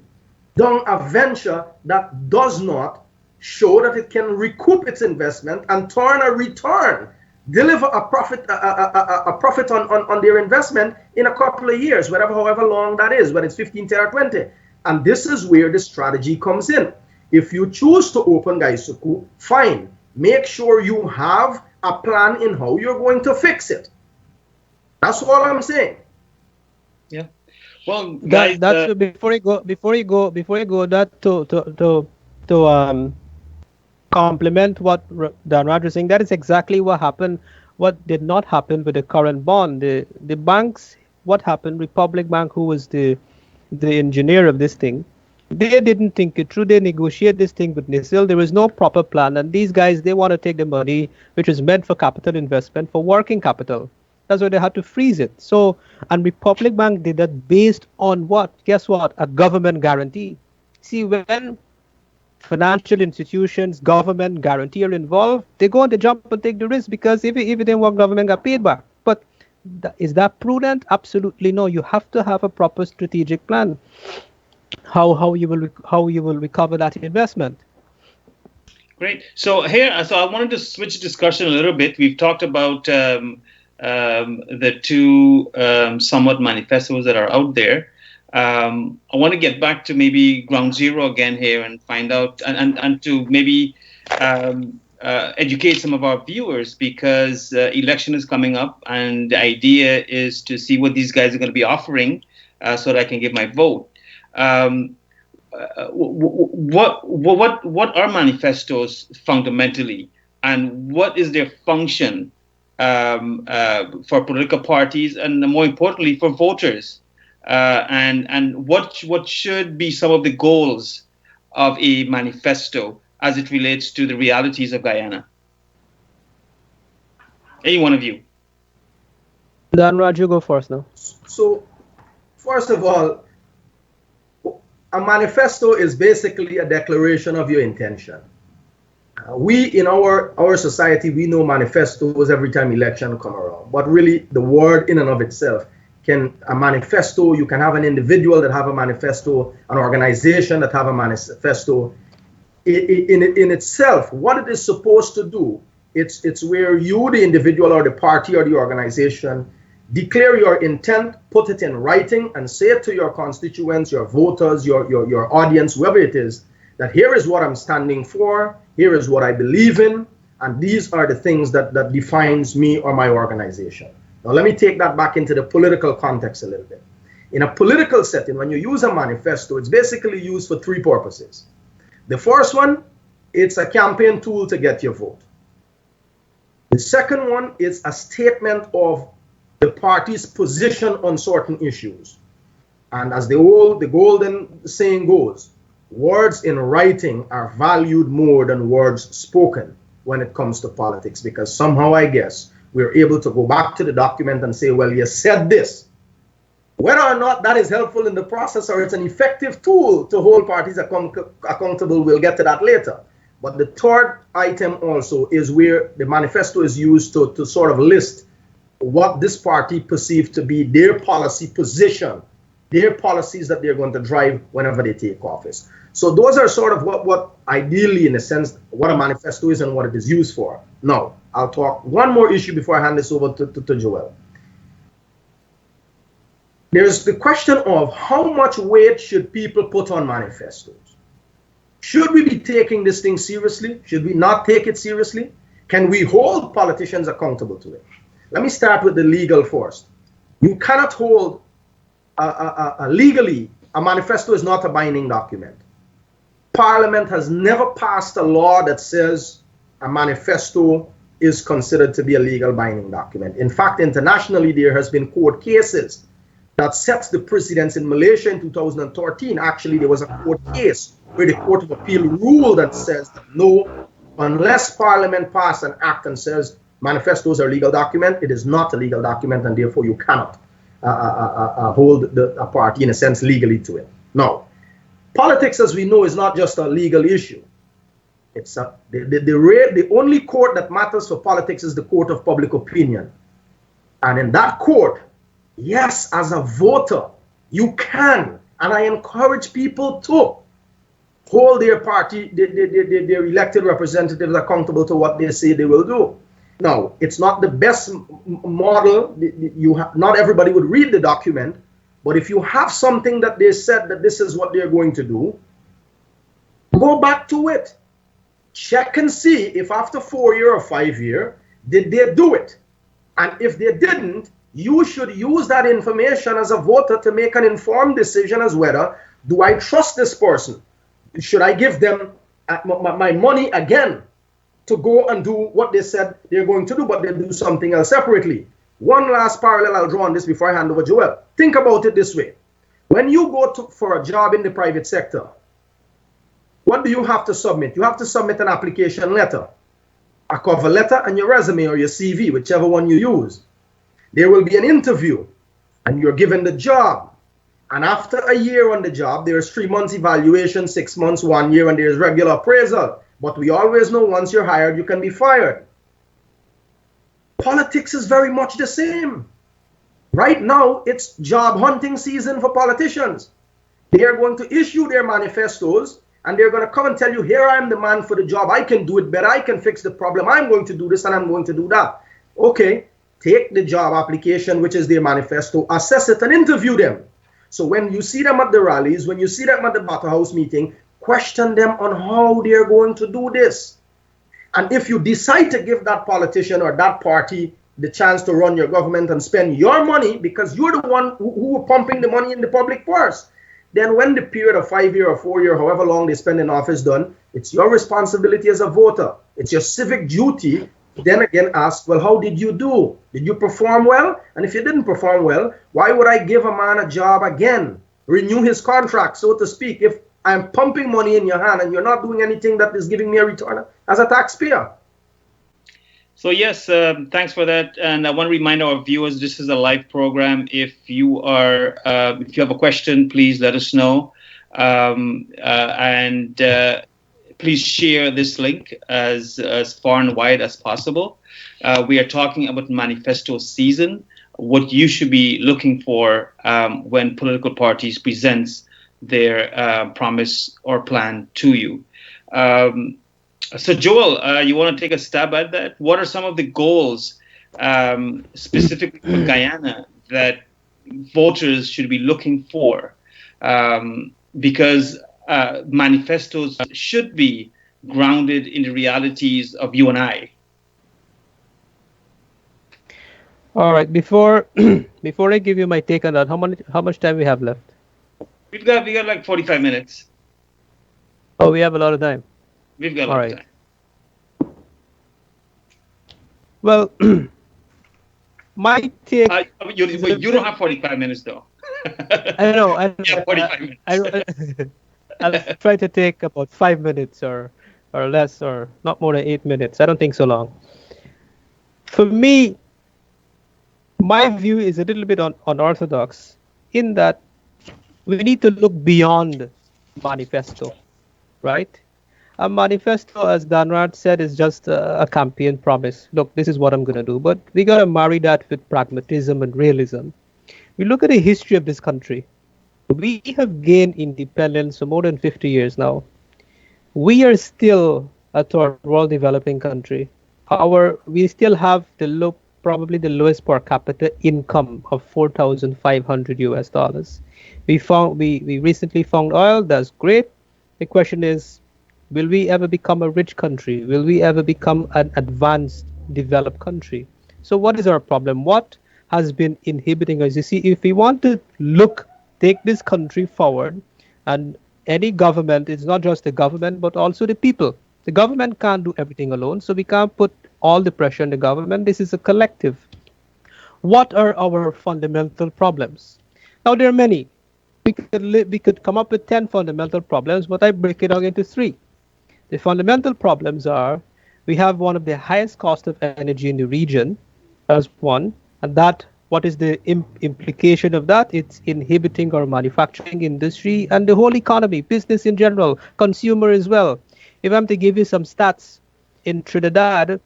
[SPEAKER 7] down a venture that does not show that it can recoup its investment and turn a return, deliver a profit on their investment in a couple of years, however long that is, whether it's 15, 10, or 20. And this is where the strategy comes in. If you choose to open Gaisuku, fine. Make sure you have a plan in how you're going to fix it. That's all I'm saying.
[SPEAKER 5] Yeah. Well,
[SPEAKER 6] guys,
[SPEAKER 5] guys,
[SPEAKER 6] before you go, that to complement what Dan Raj was saying, that is exactly what happened. What did not happen with the current bond? The banks, what happened? Republic Bank, who was the engineer of this thing, they didn't think it through. They negotiate this thing with NISIL. There was no proper plan, and these guys, they want to take the money which is meant for capital investment for working capital. That's why they had to freeze it. So, and Republic Bank did that based on what? Guess what? A government guarantee. See, when financial institutions, government guarantee are involved, they go on the jump and take the risk, because if it didn't work, government got paid back. But is that prudent? Absolutely no. You have to have a proper strategic plan. How you will recover that investment.
[SPEAKER 5] great. So I wanted to switch discussion a little bit. We've talked about the two somewhat manifestos that are out there. I want to get back to maybe ground zero again here and find out and to maybe educate some of our viewers, because election is coming up and the idea is to see what these guys are going to be offering so that I can give my vote. What are manifestos fundamentally, and what is their function for political parties, and more importantly for voters, and what should be some of the goals of a manifesto as it relates to the realities of Guyana? Any one of you?
[SPEAKER 6] Dan Raj, you go first now.
[SPEAKER 7] So, first of all, a manifesto is basically a declaration of your intention. We in our society, we know manifestos every time election come around, but really the word in and of itself, a manifesto, you can have an individual that have a manifesto, an organization that have a manifesto. In itself, what it is supposed to do, it's where you, the individual or the party or the organization, declare your intent, put it in writing, and say it to your constituents, your voters, your audience, whoever it is, that here is what I'm standing for, here is what I believe in, and these are the things that defines me or my organization. Now let me take that back into the political context a little bit. In a political setting, when you use a manifesto, it's basically used for three purposes. The first one, it's a campaign tool to get your vote. The second one is a statement of the party's position on certain issues. And as the golden saying goes, words in writing are valued more than words spoken when it comes to politics, because somehow I guess we're able to go back to the document and say, well, you said this. Whether or not that is helpful in the process or it's an effective tool to hold parties accountable, we'll get to that later. But the third item also is where the manifesto is used to sort of list what this party perceives to be their policy position, their policies that they're going to drive whenever they take office. So those are sort of what ideally, in a sense, what a manifesto is and what it is used for. Now, I'll talk one more issue before I hand this over to Joel. There's the question of how much weight should people put on manifestos? Should we be taking this thing seriously? Should we not take it seriously? Can we hold politicians accountable to it? Let me start with the legal first. You cannot hold legally, a manifesto is not a binding document. Parliament has never passed a law that says a manifesto is considered to be a legal binding document. In fact, internationally, there has been court cases that sets the precedence. In Malaysia in 2013. Actually, there was a court case where the Court of Appeal ruled and says that no, unless Parliament passes an act and says manifestos are a legal document, it is not a legal document, and therefore you cannot hold a party, in a sense, legally to it. Now, politics, as we know, is not just a legal issue. It's the only court that matters for politics is the court of public opinion. And in that court, yes, as a voter, you can, and I encourage people to hold their party, their elected representatives accountable to what they say they will do. Now, it's not the best model. Not everybody would read the document, but if you have something that they said that this is what they're going to do, go back to it. Check and see if after 4 years or 5 years, did they do it? And if they didn't, you should use that information as a voter to make an informed decision as whether, do I trust this person? Should I give them my money again to go and do what they said they're going to do, but they do something else separately? One last parallel I'll draw on this before I hand over Joel. Think about it this way. When you go for a job in the private sector, what do you have to submit? You have to submit an application letter, a cover letter, and your resume or your CV, whichever one you use. There will be an interview, and you're given the job. And after a year on the job, there's 3 months evaluation, 6 months, 1 year, and there's regular appraisal. But we always know once you're hired, you can be fired. Politics is very much the same. Right now, it's job hunting season for politicians. They are going to issue their manifestos, and they're going to come and tell you, here I am the man for the job. I can do it better. I can fix the problem. I'm going to do this, and I'm going to do that. Okay, take the job application, which is their manifesto, assess it, and interview them. So when you see them at the rallies, when you see them at the Battle House meeting, question them on how they're going to do this. And if you decide to give that politician or that party the chance to run your government and spend your money because you're the one who are pumping the money in the public purse, then when the period of 5 year or 4 year, however long they spend in office done, it's your responsibility as a voter. It's your civic duty to then again ask, well, how did you do? Did you perform well? And if you didn't perform well, why would I give a man a job again? Renew his contract, so to speak, if I'm pumping money in your hand and you're not doing anything that is giving me a return as a taxpayer.
[SPEAKER 5] So yes, thanks for that. And I want to remind our viewers, this is a live program. If you have a question, please let us know. And please share this link as far and wide as possible. We are talking about manifesto season, what you should be looking for when political parties presents their promise or plan to you. So Joel, you want to take a stab at that? What are some of the goals specifically for Guyana that voters should be looking for? Because manifestos should be grounded in the realities of you and I.
[SPEAKER 6] All right. Before I give you my take on that, how much time we have left?
[SPEAKER 5] We got like 45 minutes.
[SPEAKER 6] Oh, we have a lot of time.
[SPEAKER 5] We've got a lot of time.
[SPEAKER 6] Well, my take.
[SPEAKER 5] You don't have 45 minutes though.
[SPEAKER 6] I know.
[SPEAKER 5] Yeah, 45 minutes.
[SPEAKER 6] I'll try to take about 5 minutes or less, or not more than 8 minutes. I don't think so long. For me, my view is a little bit unorthodox in that we need to look beyond manifesto, right? A manifesto, as Danrad said, is just a campaign promise. Look, this is what I'm going to do. But we got to marry that with pragmatism and realism. We look at the history of this country. We have gained independence for more than 50 years now. We are still a third world developing country. We still have probably the lowest per capita income of 4,500 US dollars. We recently found oil. That's great. The question is, will we ever become a rich country? Will we ever become an advanced developed country? So what is our problem? What has been inhibiting us? You see, if we want to take this country forward, and any government, it's not just the government, but also the people. The government can't do everything alone, so we can't put all the pressure on the government. This is a collective. What are our fundamental problems? Now, there are many. We could come up with 10 fundamental problems, but I break it down into three. The fundamental problems are we have one of the highest cost of energy in the region. That's one. And what is the implication of that? It's inhibiting our manufacturing industry and the whole economy, business in general, consumer as well. If I'm to give you some stats, in Trinidad,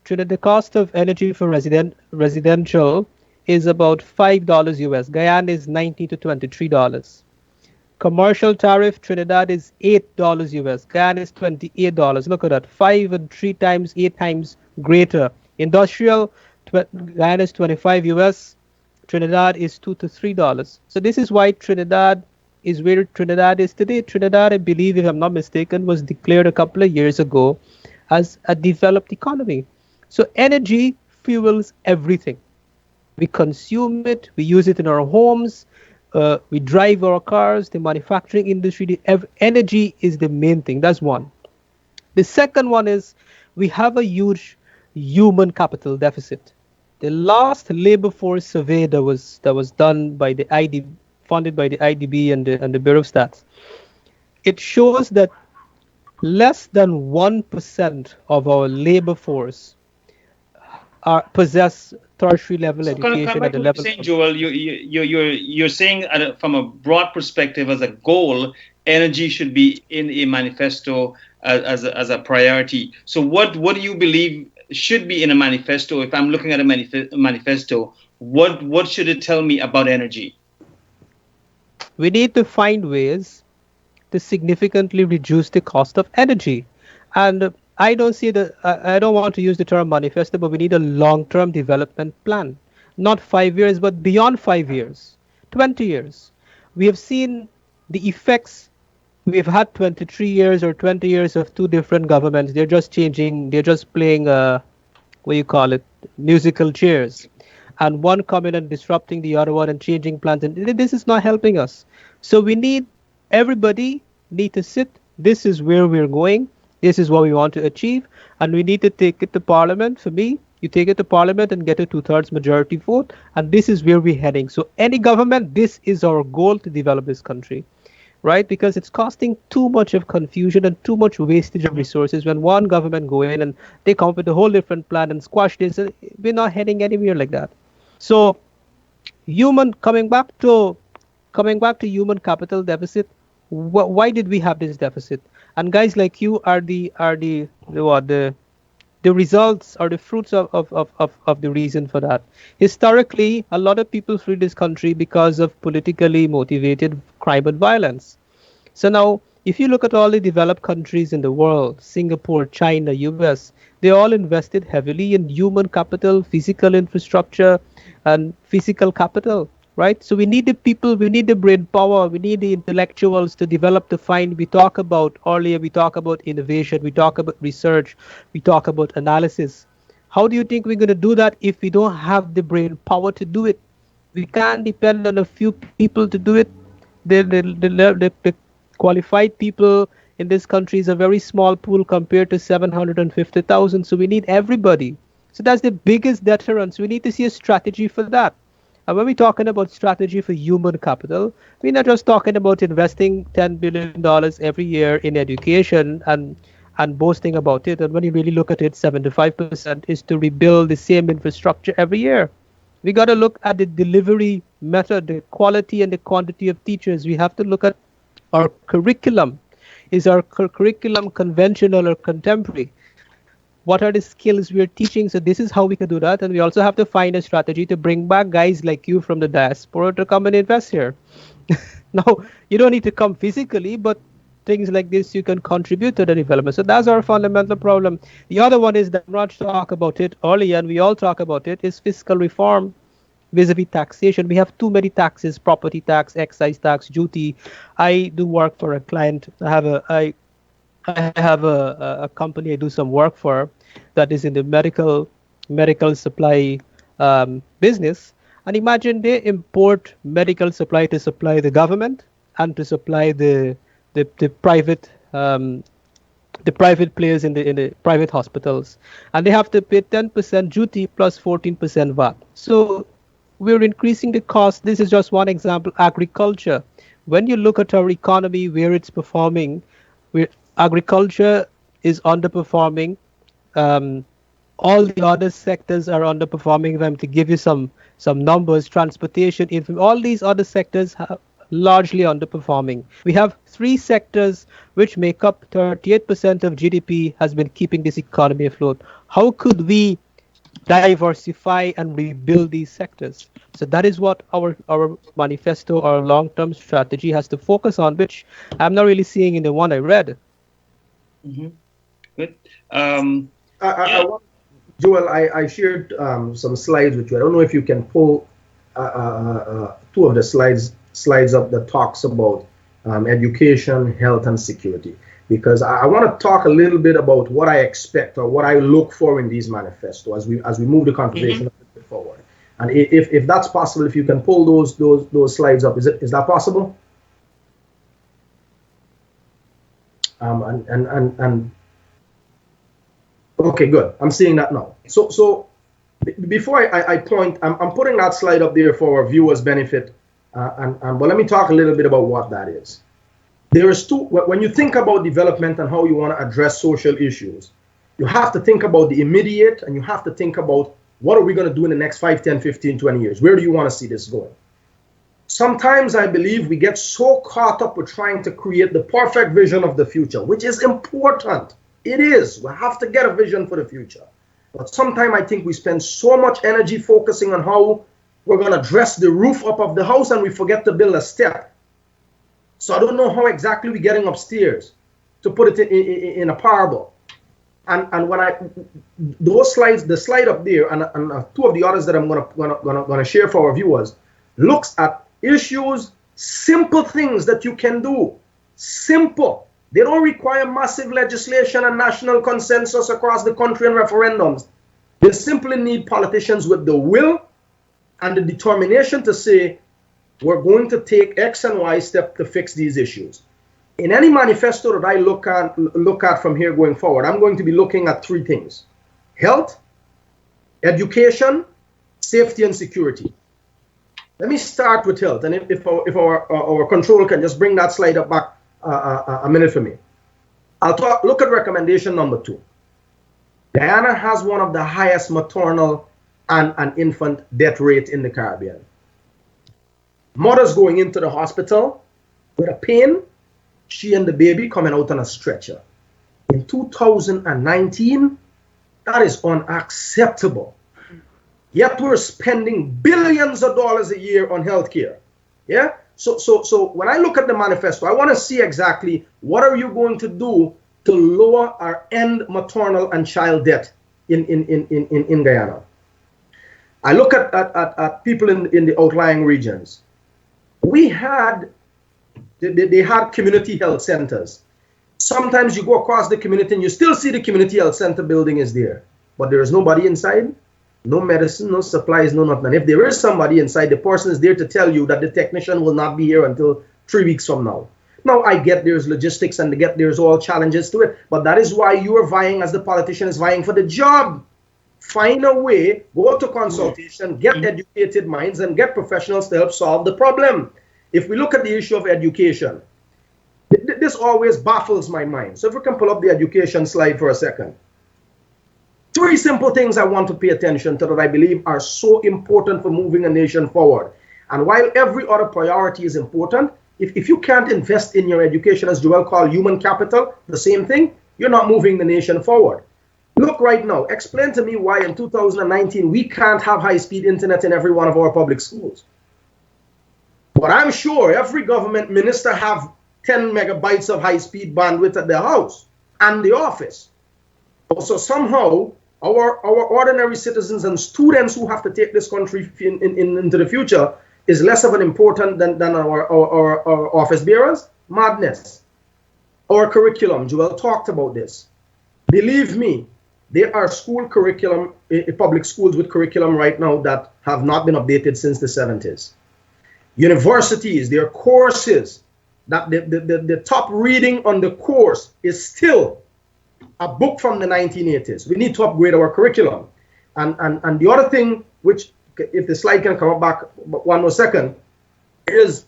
[SPEAKER 6] the cost of energy for residential is about $5 US. Guyana is $19 to $23. Commercial tariff, Trinidad is $8 US. Guyana is $28. Look at that. 5 and 3 times, 8 times greater. Industrial, Guyana is 25 US. Trinidad is $2 to $3. So this is why Trinidad is where Trinidad is today. Trinidad, I believe, if I'm not mistaken, was declared a couple of years ago as a developed economy. So energy fuels everything. We consume it, we use it in our homes, we drive our cars, the manufacturing industry, energy is the main thing. That's one. The second one is we have a huge human capital deficit. The last labor force survey that was done by the funded by the IDB and the Bureau of Stats, it shows that less than 1% of our labor force possess tertiary level education at the level.
[SPEAKER 5] Saying, Joel, you're saying from a broad perspective, as a goal, energy should be in a manifesto as a priority. So what do you believe should be in a manifesto? If I'm looking at a manifesto, what should it tell me about energy?
[SPEAKER 6] We need to find ways to significantly reduce the cost of energy. And I don't want to use the term manifesto, but we need a long-term development plan. Not 5 years, but beyond 5 years, 20 years. We have seen the effects. We've had 23 years or 20 years of two different governments. They're just playing, musical chairs. And one coming and disrupting the other one and changing plans. And this is not helping us. So everybody need to sit. This is where we're going. This is what we want to achieve, and we need to take it to Parliament. For me, you take it to Parliament and get a 2/3 majority vote, and this is where we're heading. So any government, this is our goal to develop this country, right? Because it's costing too much of confusion and too much wastage of resources when one government go in and they come up with a whole different plan and squash this. We're not heading anywhere like that. So coming back to human capital deficit, why did we have this deficit? And guys like you are the results or the fruits of the reason for that. Historically, a lot of people flee this country because of politically motivated crime and violence. So now, if you look at all the developed countries in the world, Singapore, China, US, they all invested heavily in human capital, physical infrastructure, and physical capital. Right? So we need the people, we need the brain power, we need the intellectuals to develop the find. We talk about innovation, we talk about research, we talk about analysis. How do you think we're going to do that if we don't have the brain power to do it? We can't depend on a few people to do it. The qualified people in this country is a very small pool compared to 750,000. So we need everybody. So that's the biggest deterrence. We need to see a strategy for that. And when we're talking about strategy for human capital, we're not just talking about investing $10 billion every year in education and boasting about it. And when you really look at it, 75% is to rebuild the same infrastructure every year. We got to look at the delivery method, the quality and the quantity of teachers. We have to look at our curriculum. Is our curriculum conventional or contemporary? What are the skills we're teaching? So this is how we can do that. And we also have to find a strategy to bring back guys like you from the diaspora to come and invest here. Now, you don't need to come physically, but things like this, you can contribute to the development. So that's our fundamental problem. The other one is that Raj talked about it earlier, and we all talk about it, is fiscal reform vis-a-vis taxation. We have too many taxes: property tax, excise tax, duty. I do work for a client. I have a company I do some work for that is in the medical supply business. And imagine they import medical supply to supply the government and to supply the private players in the private hospitals, and they have to pay 10% duty plus 14% VAT. So we're increasing the cost. This is just one example. Agriculture. When you look at our economy, where it's performing, where agriculture is underperforming. All the other sectors are underperforming. Them to give you some numbers, transportation, all these other sectors are largely underperforming. We have three sectors which make up 38% of GDP has been keeping this economy afloat. How could we diversify and rebuild these sectors? So that is what our manifesto, our long-term strategy has to focus on, which I'm not really seeing in the one I read.
[SPEAKER 5] Mm-hmm. Good.
[SPEAKER 7] Joel, I shared some slides with you. I don't know if you can pull two of the slides up that talks about education, health, and security, because I want to talk a little bit about what I expect or what I look for in these manifesto as we move the conversation a bit forward. And if that's possible, if you can pull those slides up, is that possible? Okay, good. I'm seeing that now. So before I point, I'm putting that slide up there for our viewers' benefit. But let me talk a little bit about what that is. There is when you think about development and how you want to address social issues, you have to think about the immediate, and you have to think about what are we going to do in the next 5, 10, 15, 20 years? Where do you want to see this going? Sometimes I believe we get so caught up with trying to create the perfect vision of the future, which is important. It is. We have to get a vision for the future. But sometimes I think we spend so much energy focusing on how we're going to dress the roof up of the house, and we forget to build a step. So I don't know how exactly we're getting upstairs, to put it in a parable. And when those slides, the slide up there, and two of the others that I'm gonna share for our viewers, looks at issues, simple things that you can do. Simple. They don't require massive legislation and national consensus across the country and referendums. They simply need politicians with the will and the determination to say, we're going to take X and Y step to fix these issues. In any manifesto that I look at from here going forward, I'm going to be looking at three things: health, education, safety, and security. Let me start with health, and if our controller can just bring that slide up back a minute for me. Look at recommendation number 2. Guyana has one of the highest maternal and infant death rate in the Caribbean. Mothers going into the hospital with a pain, she and the baby coming out on a stretcher. In 2019, that is unacceptable. Yet we're spending billions of dollars a year on healthcare. Yeah? So when I look at the manifesto, I want to see exactly what are you going to do to lower our end maternal and child death in Guyana. I look at people in the outlying regions. They had community health centers. Sometimes you go across the community and you still see the community health center building is there, but there is nobody inside. No medicine, no supplies, no nothing. And if there is somebody inside, the person is there to tell you that the technician will not be here until 3 weeks from now. Now, I get there's logistics and there's all challenges to it, but that is why you are vying, as the politician is vying for the job. find a way, go to consultation, get educated minds, and get professionals to help solve the problem. If we look at the issue of education, this always baffles my mind. So if we can pull up the education slide for a second. 3 simple things I want to pay attention to that I believe are so important for moving a nation forward. And while every other priority is important, if you can't invest in your education, as Joel called human capital, the same thing, you're not moving the nation forward. Look right now, explain to me why in 2019 we can't have high-speed internet in every one of our public schools. But I'm sure every government minister have 10 megabytes of high-speed bandwidth at their house and the office. So somehow our ordinary citizens and students who have to take this country into the future is less of an important than our office bearers. Madness. Our curriculum, Joel talked about this. Believe me, there are school curriculum, public schools with curriculum right now that have not been updated since the 70s. Universities, there are courses that the top reading on the course is still a book from the 1980s. We need to upgrade our curriculum. And the other thing, which, if the slide can come up back one more second, is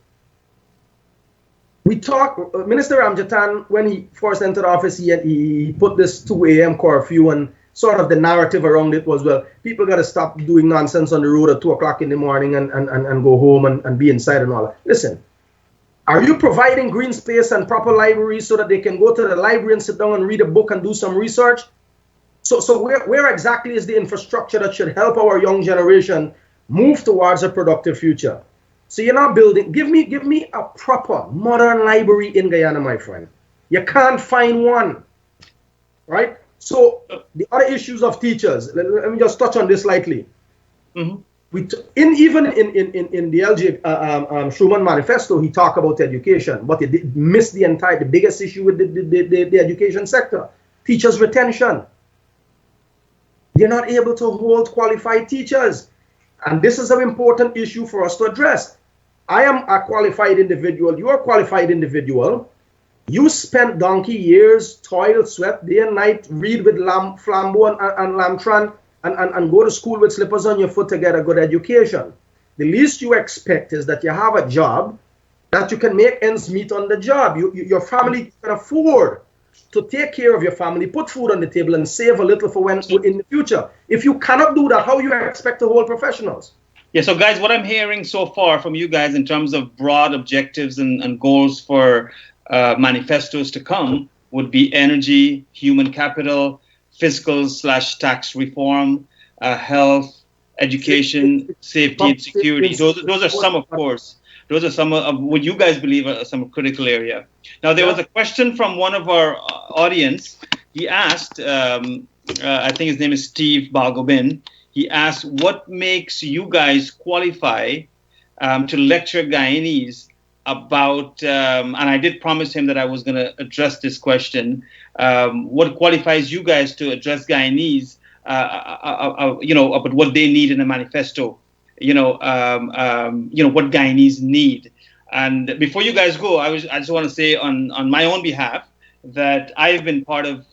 [SPEAKER 7] we talk, Minister Ramjatan, when he first entered office, he put this 2 a.m. curfew, and sort of the narrative around it was, well, people got to stop doing nonsense on the road at 2 o'clock in the morning and go home and be inside and all that. Listen, are you providing green space and proper libraries so that they can go to the library and sit down and read a book and do some research? So where exactly is the infrastructure that should help our young generation move towards a productive future? So you're not building, give me a proper modern library in Guyana, my friend. You can't find one, right? So the other issues of teachers, let me just touch on this lightly. Mm-hmm. Even in the LG Schuman Manifesto, he talked about education, but he missed the biggest issue with the education sector, teachers' retention. They're not able to hold qualified teachers. And this is an important issue for us to address. I am a qualified individual. You are a qualified individual. You spent donkey years, toil, sweat, day and night, read with Flambeau and Lamtran, and go to school with slippers on your foot to get a good education. The least you expect is that you have a job, that you can make ends meet on the job. Your family can afford to take care of your family, put food on the table, and save a little for when in the future. If you cannot do that, how you expect to hold professionals?
[SPEAKER 5] Yeah, so guys, what I'm hearing so far from you guys in terms of broad objectives and goals for manifestos to come would be energy, human capital, fiscal/tax reform, health, education, safety and security. Those are some, of course. Those are some of what you guys believe are some critical area. Now, there was a question from one of our audience. He asked, I think his name is Steve Balgobin. He asked, what makes you guys qualify to lecture Guyanese about, and I did promise him that I was going to address this question, what qualifies you guys to address Guyanese, about what they need in a manifesto, what Guyanese need. And before you guys go, I just want to say on my own behalf that I've been part of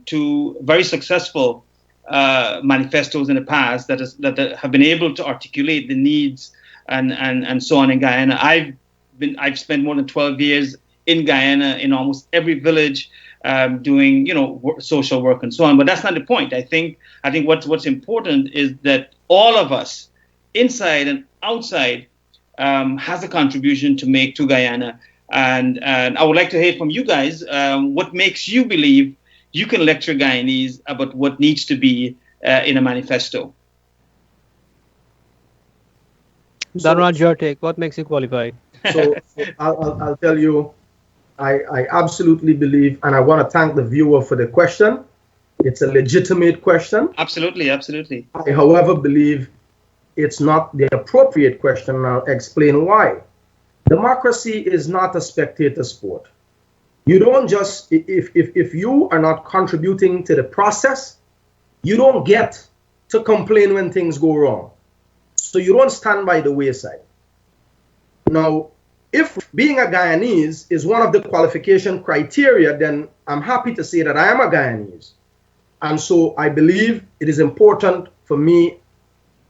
[SPEAKER 5] 2 very successful manifestos in the past that have been able to articulate the needs and so on in Guyana. I've spent more than 12 years in Guyana in almost every village doing social work and so on. But that's not the point. I think what's important is that all of us, inside and outside, has a contribution to make to Guyana. And I would like to hear from you guys what makes you believe you can lecture Guyanese about what needs to be in a manifesto.
[SPEAKER 6] Dhanraj, your take. What makes you qualified?
[SPEAKER 7] So I'll tell you, I absolutely believe, and I want to thank the viewer for the question. It's a legitimate question.
[SPEAKER 5] Absolutely, absolutely.
[SPEAKER 7] I, however, believe it's not the appropriate question, and I'll explain why. Democracy is not a spectator sport. You don't just, if you are not contributing to the process, you don't get to complain when things go wrong. So you don't stand by the wayside. Now, if being a Guyanese is one of the qualification criteria, then I'm happy to say that I am a Guyanese. And so I believe it is important for me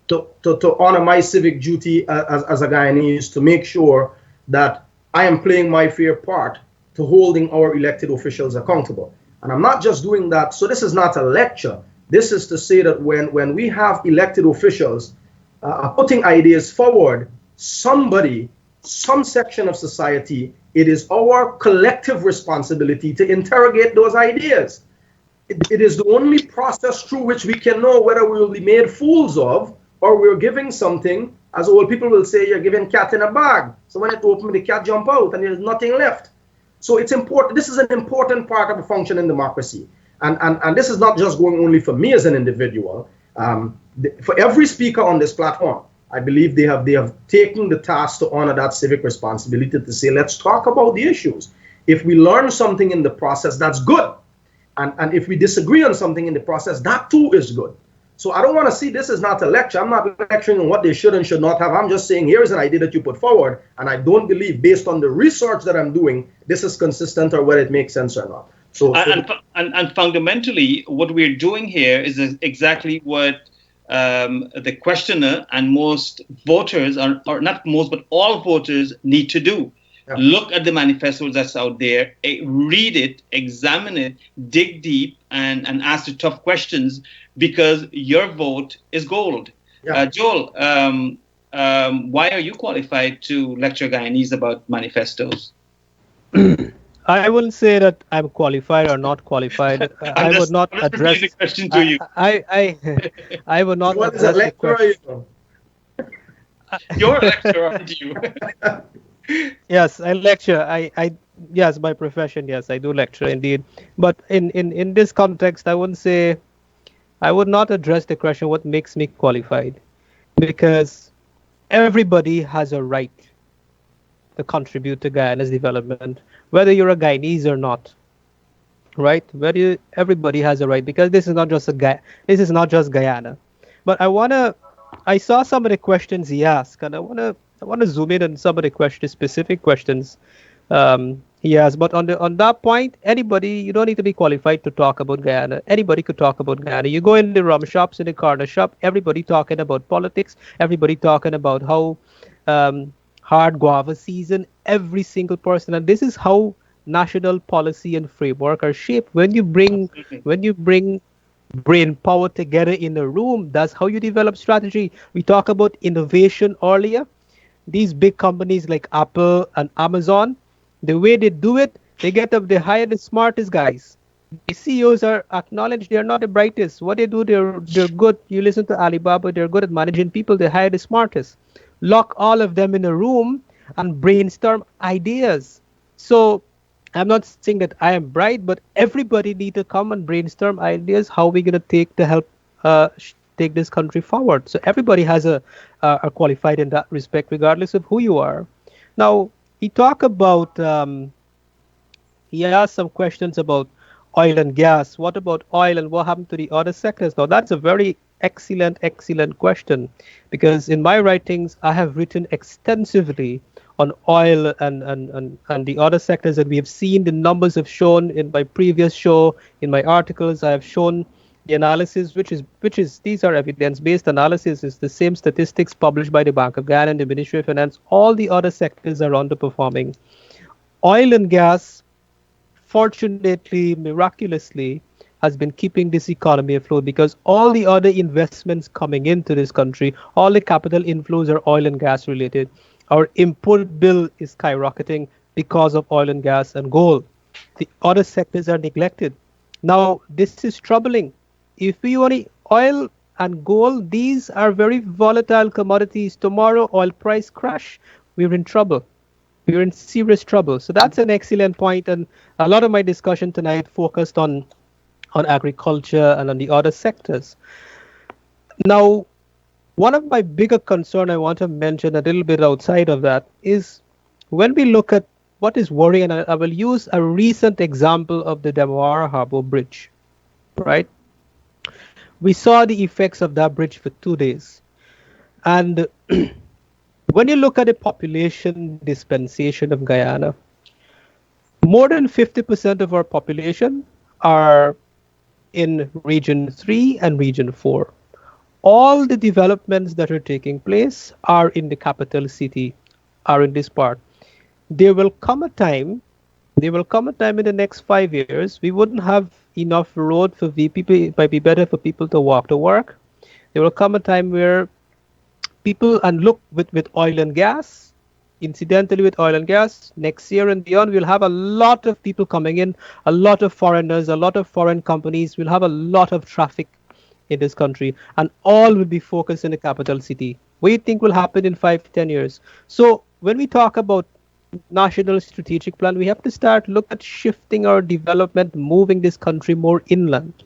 [SPEAKER 7] to honor my civic duty as a Guyanese, to make sure that I am playing my fair part to holding our elected officials accountable. And I'm not just doing that. So this is not a lecture. This is to say that when we have elected officials putting ideas forward, somebody, some section of society, it is our collective responsibility to interrogate those ideas. It is the only process through which we can know whether we will be made fools of, or we're giving something, as old people will say, you're giving cat in a bag. So when it open, the cat jump out and there's nothing left. So it's important. This is an important part of a functioning democracy. And this is not just going only for me as an individual. For every speaker on this platform, I believe they have taken the task to honor that civic responsibility to say, let's talk about the issues. If we learn something in the process, that's good. And if we disagree on something in the process, that too is good. So I don't want to see this as not a lecture. I'm not lecturing on what they should and should not have. I'm just saying, here is an idea that you put forward, and I don't believe, based on the research that I'm doing, this is consistent or whether it makes sense or not. So,
[SPEAKER 5] and fundamentally, what we're doing here is exactly what the questioner and most voters, or not most, but all voters need to do. Yeah. Look at the manifestos that's out there, read it, examine it, dig deep, and ask the tough questions, because your vote is gold. Yeah. Joel, why are you qualified to lecture Guyanese about manifestos?
[SPEAKER 6] I wouldn't say that I'm qualified or not qualified. I would not address
[SPEAKER 5] the question to you.
[SPEAKER 6] I would not address the question.
[SPEAKER 5] You're a lecturer, aren't you?
[SPEAKER 6] Yes, I lecture. Yes, by profession, yes, I do lecture indeed. But in this context, I would not address the question what makes me qualified, because everybody has a right to contribute to Guyana's development, whether you're a Guyanese or not, right? Everybody has a right, because this is not just Guyana. But I saw some of the questions he asked, and I wanna zoom in on some of the specific questions he asked. But on that point, anybody, you don't need to be qualified to talk about Guyana. Anybody could talk about Guyana. You go in the rum shops, in the corner shop, everybody talking about politics, everybody talking about how hard guava season, every single person. And this is how national policy and framework are shaped. When you bring brain power together in a room, that's how you develop strategy. We talk about innovation earlier. These big companies like Apple and Amazon, the way they do it, they hire the smartest guys. The CEOs are acknowledged they are not the brightest. What they do, they're good. You listen to Alibaba, they're good at managing people. They hire the smartest. Lock all of them in a room and brainstorm ideas. So I'm not saying that I am bright, but everybody need to come and brainstorm ideas how we're going to take this country forward. So everybody has a qualified in that respect, regardless of who you are. Now, he asked some questions about oil and gas. What about oil and what happened to the other sectors? Now, that's a very excellent question, because in my writings, I have written extensively on oil and the other sectors that we have seen. The numbers have shown in my previous show, in my articles, I have shown the analysis, which is these are evidence-based analysis, is the same statistics published by the Bank of Guyana and the Ministry of Finance. All the other sectors are underperforming. Oil and gas, fortunately, miraculously, has been keeping this economy afloat, because all the other investments coming into this country, all the capital inflows are oil and gas related. Our import bill is skyrocketing because of oil and gas and gold. The other sectors are neglected. Now, this is troubling. If we only oil and gold, these are very volatile commodities. Tomorrow, oil price crash, we're in trouble. We're in serious trouble. So that's an excellent point. And a lot of my discussion tonight focused on agriculture and on the other sectors. Now, one of my bigger concerns I want to mention a little bit outside of that is when we look at what is worrying, and I will use a recent example of the Demawara Harbour Bridge, right? We saw the effects of that bridge for 2 days. And when you look at the population dispensation of Guyana, more than 50% of our population are in Region 3 and Region 4. All the developments that are taking place are in the capital city, are in this part. There will come a time, in the next 5 years, we wouldn't have enough road for people. It might be better for people to walk to work. There will come a time where people, and look, with oil and gas, incidentally with oil and gas, next year and beyond, we'll have a lot of people coming in, a lot of foreigners, a lot of foreign companies. We'll have a lot of traffic in this country, and all will be focused in the capital city. What do you think will happen in 5 to 10 years? So when we talk about national strategic plan, we have to start look at shifting our development, moving this country more inland.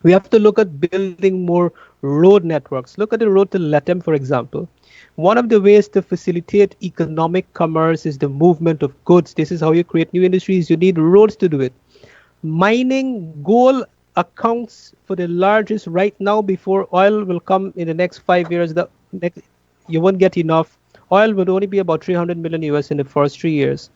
[SPEAKER 6] We have to look at building more road networks. Look at the road to Latam, for example. One of the ways to facilitate economic commerce is the movement of goods. This is how you create new industries. You need roads to do it. Mining gold accounts for the largest right now. Before oil will come in the next 5 years, you won't get enough. Oil would only be about 300 million US in the first 3 years.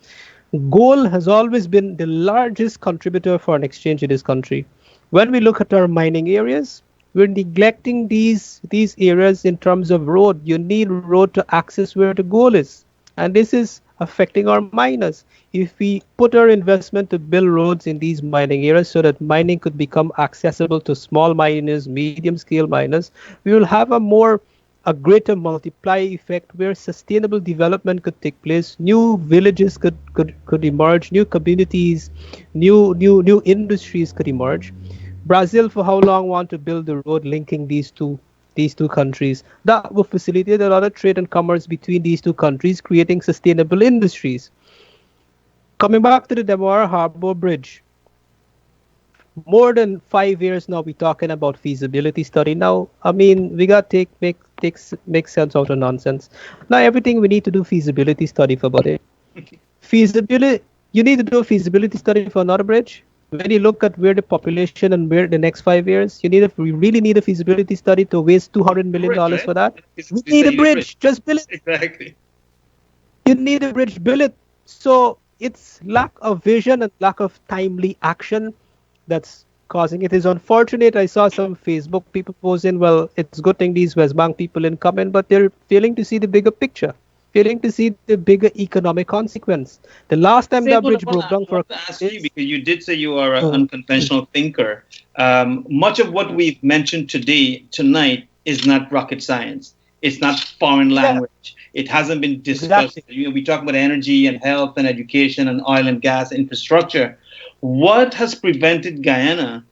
[SPEAKER 6] Gold has always been the largest contributor for an exchange in this country. When we look at our mining areas, we're neglecting these areas in terms of road. You need road to access where the gold is. And this is affecting our miners. If we put our investment to build roads in these mining areas so that mining could become accessible to small miners, medium scale miners, we will have a greater multiply effect where sustainable development could take place. New villages could emerge, new communities, new industries could emerge. Brazil for how long want to build the road linking these two countries? That will facilitate a lot of trade and commerce between these two countries, creating sustainable industries. Coming back to the Demerara Harbor Bridge, more than 5 years now we're talking about feasibility study. Now, I mean, we got to make sense out of nonsense. Now everything we need to do feasibility study for, buddy. Feasibility, you need to do a feasibility study for another bridge. When you look at where the population and where the next 5 years, we really need a feasibility study to waste $200 million right? for that. We need a bridge. Just build it.
[SPEAKER 5] Exactly.
[SPEAKER 6] You need a bridge. Build it. So it's lack of vision and lack of timely action that's causing it. Is unfortunate. I saw some Facebook people posting, well, it's good thing these West Bank people in comment, but they're failing to see the bigger picture, failing to see the bigger economic consequence. The last time that bridge broke down for
[SPEAKER 5] ask you, because you did say you are an unconventional thinker. Much of what we've mentioned tonight is not rocket science. It's not foreign language. It hasn't been discussed. Exactly. We talk about energy and health and education and oil and gas infrastructure. What has prevented Guyana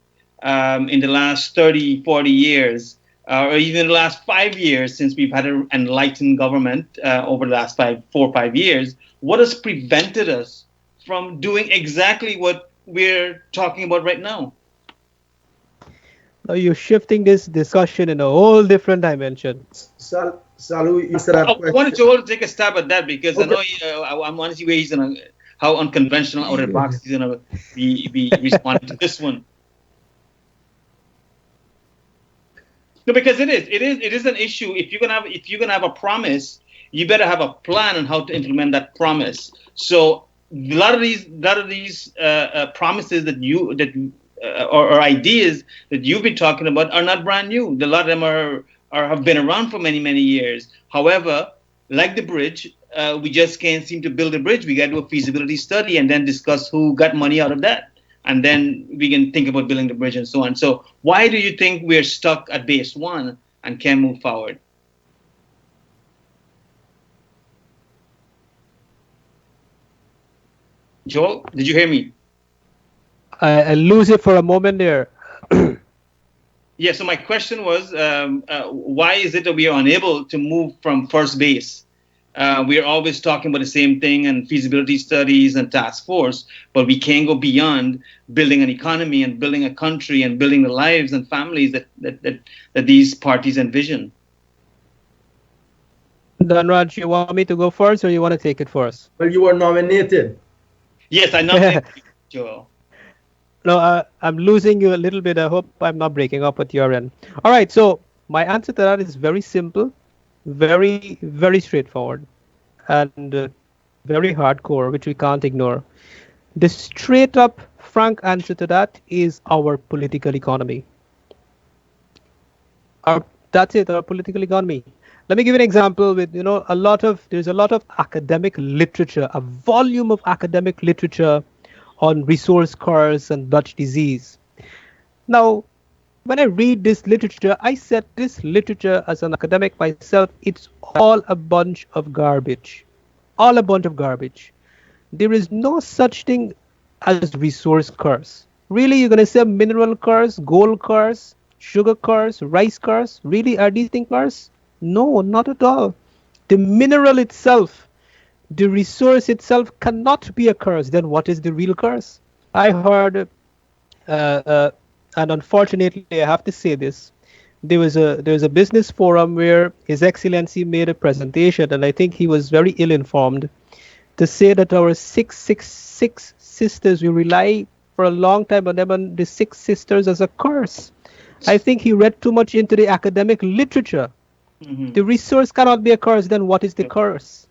[SPEAKER 5] in the last 30, 40 years, or even the last 5 years since we've had an enlightened government over the last 4 or 5 years, what has prevented us from doing exactly what we're talking about right now?
[SPEAKER 6] Now you're shifting this discussion in a whole different dimension.
[SPEAKER 7] Salu, you said
[SPEAKER 5] I wanted Joel to take a stab at that because okay. I want to see where he's gonna, how unconventional out of the box he's gonna be responding to this one. No, because it is an issue. If you're gonna have a promise, you better have a plan on how to implement that promise. So a lot of these promises or ideas that you've been talking about are not brand new. A lot of them have been around for many, many years. However, like the bridge, we just can't seem to build a bridge. We got to do a feasibility study and then discuss who got money out of that. And then we can think about building the bridge and so on. So why do you think we're stuck at base one and can't move forward? Joel, did you hear me?
[SPEAKER 6] I lose it for a moment there.
[SPEAKER 5] Yeah, so my question was, why is it that we are unable to move from first base? We are always talking about the same thing and feasibility studies and task force, but we can't go beyond building an economy and building a country and building the lives and families that these parties envision.
[SPEAKER 6] Dhanraj, you want me to go first or you want to take it first?
[SPEAKER 7] Well, you were nominated.
[SPEAKER 5] Yes, I nominated you, Joel.
[SPEAKER 6] No, I'm losing you a little bit. I hope I'm not breaking up at your end. All right, so my answer to that is very simple, very, very straightforward, and very hardcore, which we can't ignore. The straight up frank answer to that is our political economy. That's it, our political economy. Let me give you an example with, there's a lot of academic literature, a volume of academic literature on resource curse and Dutch disease. Now, when I read this literature, I said this literature as an academic myself, it's all a bunch of garbage. All a bunch of garbage. There is no such thing as resource curse. Really, you're going to say mineral curse, gold curse, sugar curse, rice curse? Really, are these things curse? No, not at all. The mineral itself, the resource itself cannot be a curse. Then what is the real curse? I heard, and unfortunately, I have to say this. There was a business forum where His Excellency made a presentation, and I think he was very ill informed to say that our six sisters, we rely for a long time on them and the six sisters as a curse. I think he read too much into the academic literature. The resource cannot be a curse, then what is the curse?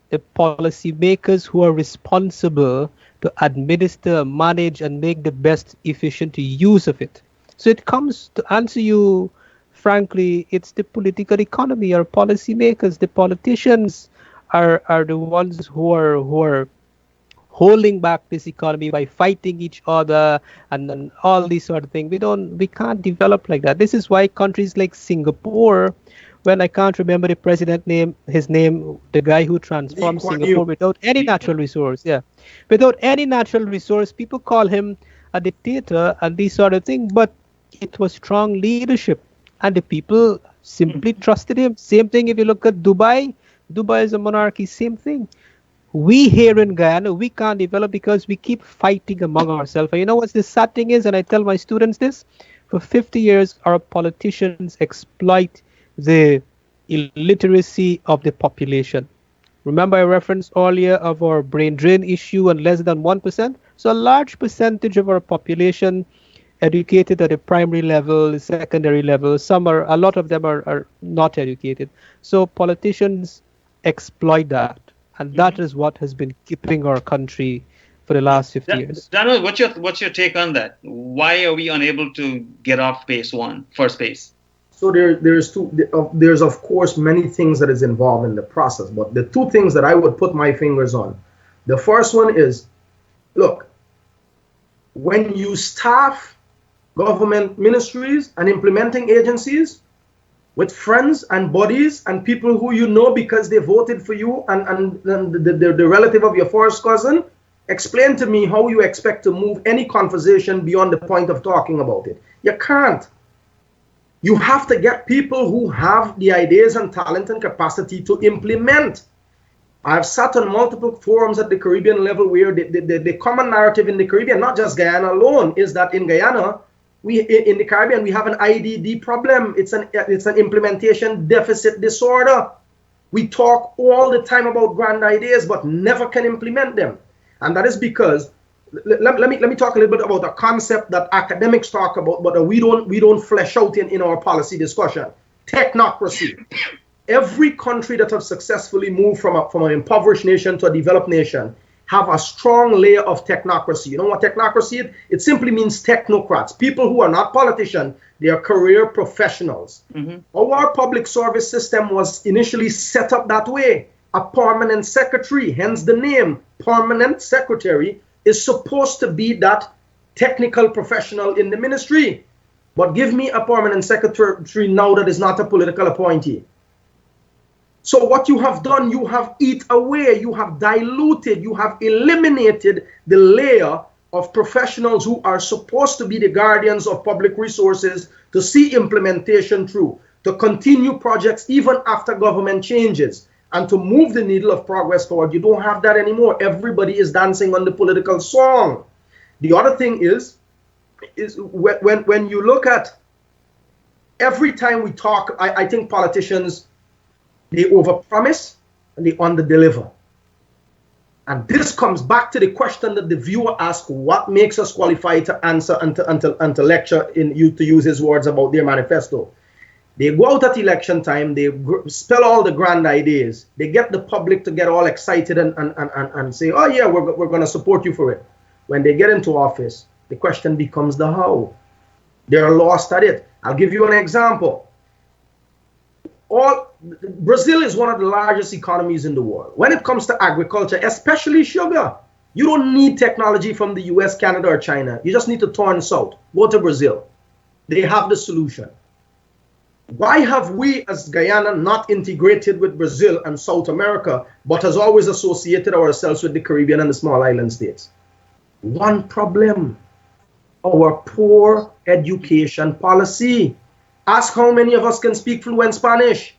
[SPEAKER 6] The policymakers who are responsible to administer, manage, and make the best efficient use of it. So it comes to answer you, frankly, it's the political economy, our policymakers, the politicians are the ones who are holding back this economy by fighting each other and all these sort of things. We can't develop like that. This is why countries like Singapore, when I can't remember the president name, the guy who transformed Singapore without any natural resource, without any natural resource, people call him a dictator and these sort of things, but it was strong leadership and the people simply trusted him. Same thing if you look at Dubai. Dubai is a monarchy, same thing. We here in Guyana, we can't develop because we keep fighting among ourselves. And you know what the sad thing is, and I tell my students this, for 50 years, our politicians exploit the illiteracy of the population. Remember I referenced earlier of our brain drain issue and less than 1%? So a large percentage of our population educated at the primary level, secondary level, a lot of them are not educated. So politicians exploit that. And that is what has been keeping our country for the last 50 years.
[SPEAKER 5] Daniel, what's your take on that? Why are we unable to get off first base?
[SPEAKER 7] So there's of course many things that is involved in the process, but the two things that I would put my fingers on. The first one is, look, when you staff government ministries and implementing agencies with friends and buddies and people who you know because they voted for you and the relative of your first cousin, explain to me how you expect to move any conversation beyond the point of talking about it. You can't. You have to get people who have the ideas and talent and capacity to implement. I've sat on multiple forums at the Caribbean level where the common narrative in the Caribbean, not just Guyana alone, is that in Guyana, in the Caribbean, we have an IDD problem. It's an implementation deficit disorder. We talk all the time about grand ideas, but never can implement them. And that is because, let me talk a little bit about a concept that academics talk about, but we don't flesh out in our policy discussion. Technocracy. Every country that has successfully moved from an impoverished nation to a developed nation have a strong layer of technocracy. You know what technocracy is? It simply means technocrats, people who are not politicians, they are career professionals. Our public service system was initially set up that way. A permanent secretary, hence the name, permanent secretary, is supposed to be that technical professional in the ministry. But give me a permanent secretary now that is not a political appointee. So what you have done, you have eat away, you have diluted, you have eliminated the layer of professionals who are supposed to be the guardians of public resources to see implementation through, to continue projects even after government changes, and to move the needle of progress forward. You don't have that anymore. Everybody is dancing on the political song. The other thing is when you look at every time we talk, I think politicians, they overpromise and they underdeliver. And this comes back to the question that the viewer asked, what makes us qualified to answer and to lecture to use his words about their manifesto. They go out at election time, they spell all the grand ideas, they get the public to get all excited and say, oh yeah, we're going to support you for it. when they get into office, the question becomes the how. They're lost at it. I'll give you an example. Brazil is one of the largest economies in the world. When it comes to agriculture, especially sugar, you don't need technology from the US, Canada, or China. You just need to turn south. Go to Brazil. They have the solution. Why have we as Guyana not integrated with Brazil and South America, but has always associated ourselves with the Caribbean and the small island states? One problem: our poor education policy. Ask how many of us can speak fluent Spanish.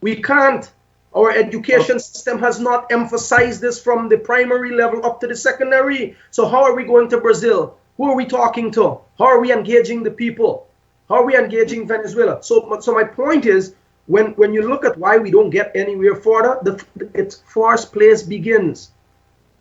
[SPEAKER 7] We can't. Our education system has not emphasized this from the primary level up to the secondary. So how are we going to Brazil? Who are we talking to? How are we engaging the people? How are we engaging Venezuela? So my point is, when you look at why we don't get anywhere further, its first place begins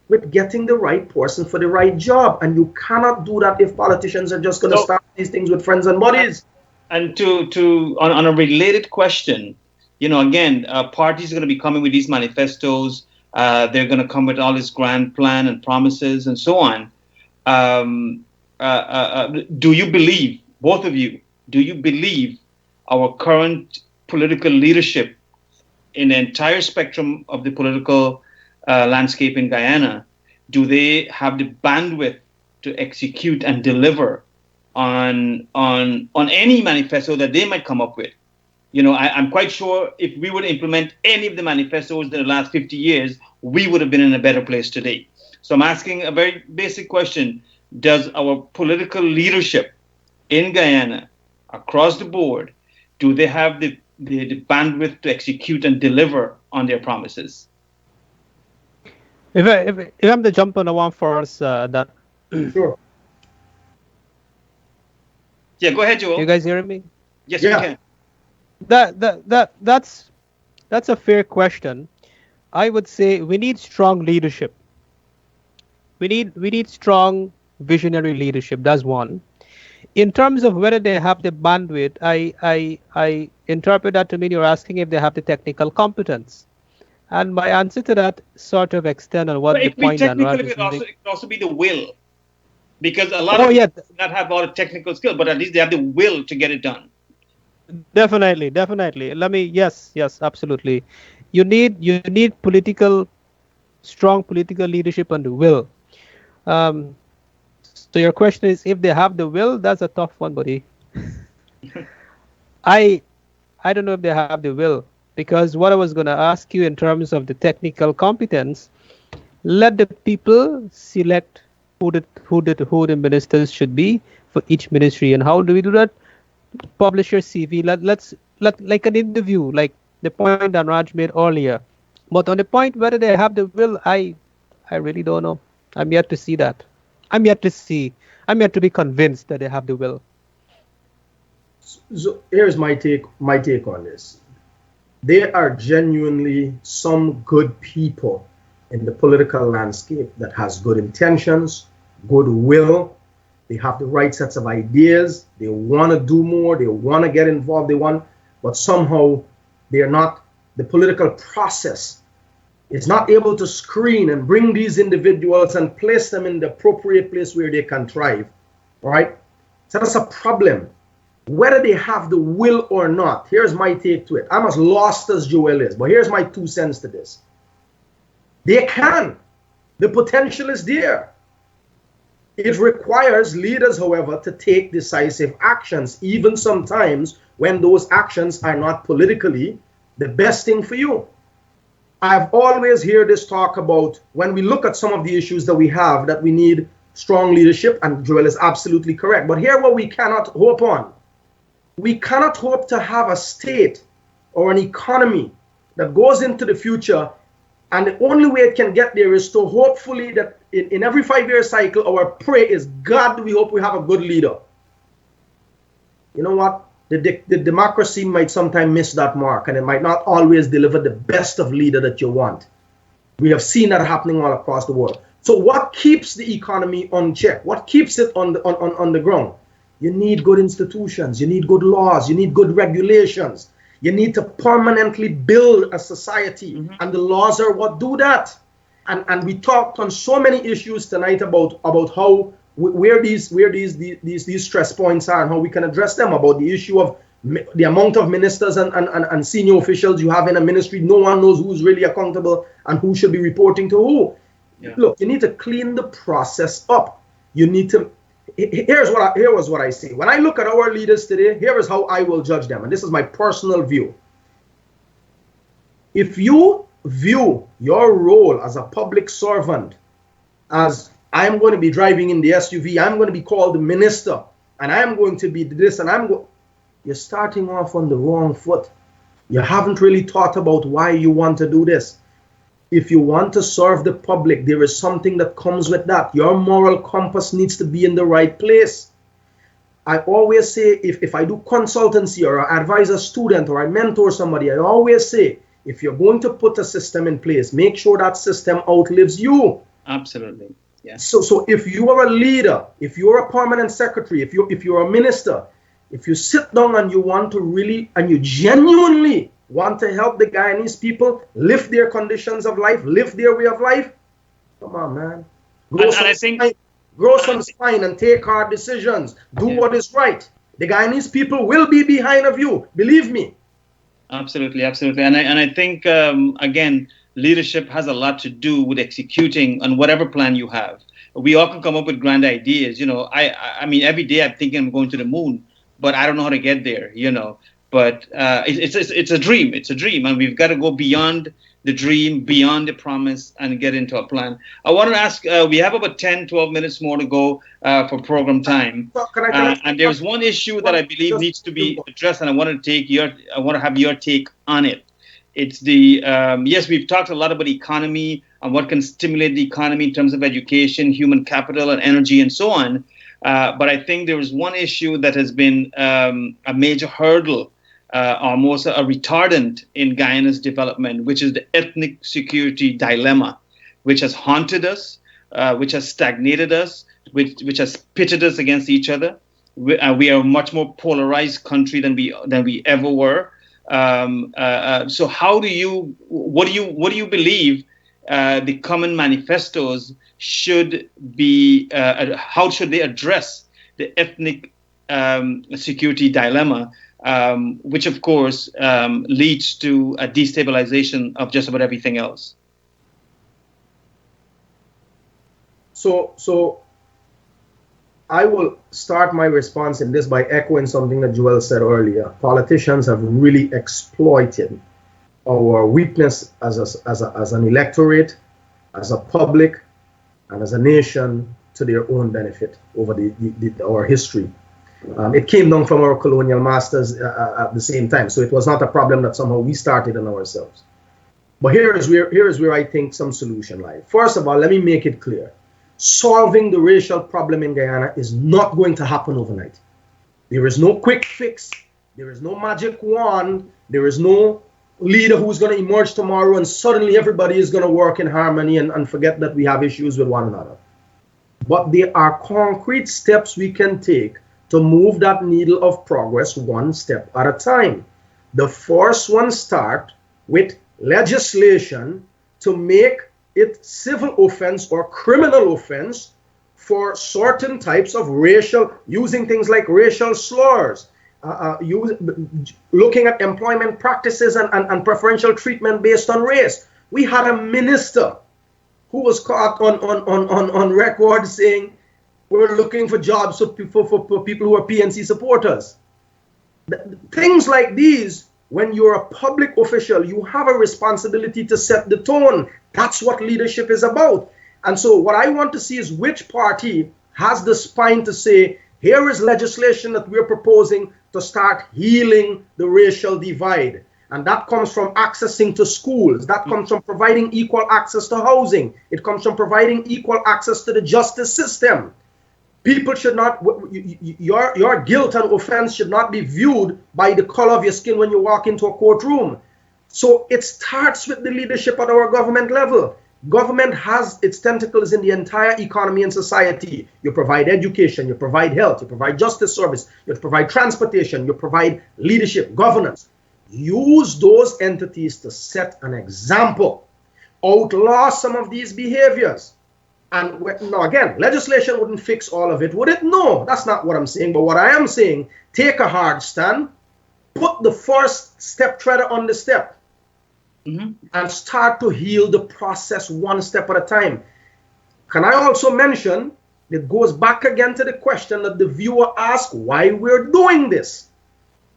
[SPEAKER 7] with getting the right person for the right job. And you cannot do that if politicians are just going to start these things with friends and buddies.
[SPEAKER 5] And on a related question, again, parties are going to be coming with these manifestos. They're going to come with all this grand plan and promises and so on. Do you believe, both of you, do you believe our current political leadership in the entire spectrum of the political landscape in Guyana, do they have the bandwidth to execute and deliver on any manifesto that they might come up with? I'm quite sure if we were to implement any of the manifestos in the last 50 years, we would have been in a better place today. So I'm asking a very basic question. Does our political leadership in Guyana, across the board, do they have the bandwidth to execute and deliver on their promises?
[SPEAKER 6] If I'm to jump on the one first, that
[SPEAKER 7] Sure.
[SPEAKER 5] Yeah, go ahead, Joel.
[SPEAKER 6] You guys hearing me?
[SPEAKER 5] Yes, we can.
[SPEAKER 6] That's a fair question. I would say we need strong leadership. We need strong visionary leadership. That's one. In terms of whether they have the bandwidth, I interpret that to mean you're asking if they have the technical competence. And my answer to that sort of extend on what the point that Raj is making.
[SPEAKER 5] It could also be the will. Because a lot of people do not have all the technical skill, but at least they have the will to get it done.
[SPEAKER 6] Definitely. Yes, absolutely. You need strong political leadership and the will. So your question is, if they have the will, that's a tough one, buddy. I don't know if they have the will, because what I was going to ask you in terms of the technical competence, let the people select who the ministers should be for each ministry. And how do we do that? Publish your CV. Let's like an interview, like the point that Raj made earlier. But on the point whether they have the will, I really don't know. I'm yet to see that. I'm yet to be convinced that they have the will.
[SPEAKER 7] So here's my take on this. There are genuinely some good people in the political landscape that has good intentions, good will. They have the right sets of ideas. They want to do more. They want to get involved. But somehow they're not. The political process is not able to screen and bring these individuals and place them in the appropriate place where they can thrive. All right. So that's a problem. Whether they have the will or not, here's my take to it. I'm as lost as Joel is, but here's my 2 cents to this. They can. The potential is there. It requires leaders, however, to take decisive actions, even sometimes when those actions are not politically the best thing for you. I've always heard this talk about when we look at some of the issues that we have, that we need strong leadership, and Joel is absolutely correct. But here what we cannot hope on. We cannot hope to have a state or an economy that goes into the future, and the only way it can get there is to hopefully that in every 5-year cycle, our prayer is, God, we hope we have a good leader. You know what? The democracy might sometimes miss that mark, and it might not always deliver the best of leader that you want. We have seen that happening all across the world. So what keeps the economy on check? What keeps it on the ground? You need good institutions. You need good laws. You need good regulations. You need to permanently build a society. And the laws are what do that. And we talked on so many issues tonight about how where these stress points are and how we can address them, about the issue of the amount of ministers and senior officials you have in a ministry. No one knows who's really accountable and who should be reporting to who. Yeah. Look, you need to clean the process up. You need to. Here was what I say. When I look at our leaders today, here is how I will judge them, and this is my personal view. If you view your role as a public servant as I'm going to be driving in the SUV, I'm going to be called the minister, and I'm going to be this, and you're starting off on the wrong foot. You haven't really thought about why you want to do this. If you want to serve the public, there is something that comes with that. Your moral compass needs to be in the right place. I always say, if I do consultancy or I advise a student or I mentor somebody, I always say, if you're going to put a system in place, make sure that system outlives you.
[SPEAKER 5] Absolutely. Yeah.
[SPEAKER 7] So if you are a leader, if you're a permanent secretary, if you're a minister, if you sit down and you want to really, and you genuinely want to help the Guyanese people lift their conditions of life, lift their way of life, come on, man. Grow some spine and take hard decisions. Do what is right. The Guyanese people will be behind of you. Believe me.
[SPEAKER 5] Absolutely. And I think, again, leadership has a lot to do with executing on whatever plan you have. We all can come up with grand ideas. I mean, every day I'm thinking I'm going to the moon, but I don't know how to get there, But it's a dream. It's a dream. And we've got to go beyond the dream, beyond the promise, and get into a plan. I want to ask, we have about 10, 12 minutes more to go for program time. And there's one issue that I believe needs to be addressed, and I want to have your take on it. It's the, yes, we've talked a lot about economy and what can stimulate the economy in terms of education, human capital, and energy, and so on. But I think there is one issue that has been a major hurdle, almost a retardant in Guyana's development, which is the ethnic security dilemma, which has haunted us, which has stagnated us, which has pitted us against each other. We are a much more polarized country than we ever were. So what do you believe the common manifestos should be? How should they address the ethnic security dilemma, which of course leads to a destabilization of just about everything else?
[SPEAKER 7] So I will start my response in this by echoing something that Joel said earlier. Politicians have really exploited our weakness as an electorate, as a public, and as a nation to their own benefit over our history. It came down from our colonial masters at the same time, so it was not a problem that somehow we started on ourselves. But here is where I think some solution lies. First of all, let me make it clear. Solving the racial problem in Guyana is not going to happen overnight. There is no quick fix. There is no magic wand. There is no leader who's going to emerge tomorrow and suddenly everybody is going to work in harmony and forget that we have issues with one another. But there are concrete steps we can take to move that needle of progress one step at a time. The first one starts with legislation to make it civil offense or criminal offense for certain types of using things like racial slurs, looking at employment practices and preferential treatment based on race. We had a minister who was caught on record saying, we're looking for jobs for people who are PNC supporters. Things like these, when you're a public official, you have a responsibility to set the tone. That's what leadership is about. And so what I want to see is which party has the spine to say, here is legislation that we're proposing to start healing the racial divide. And that comes from accessing to schools. That comes from providing equal access to housing. It comes from providing equal access to the justice system. People should not, your guilt and offense should not be viewed by the color of your skin when you walk into a courtroom. So it starts with the leadership at our government level. Government has its tentacles in the entire economy and society. You provide education, you provide health, you provide justice service, you provide transportation, you provide leadership, governance. Use those entities to set an example. outlaw some of these behaviors. And now again, legislation wouldn't fix all of it, would it? No, that's not what I'm saying. But what I am saying, take a hard stand, put the first step treader on the step, and start to heal the process one step at a time. Can I also mention, it goes back again to the question that the viewer asked, why we're doing this.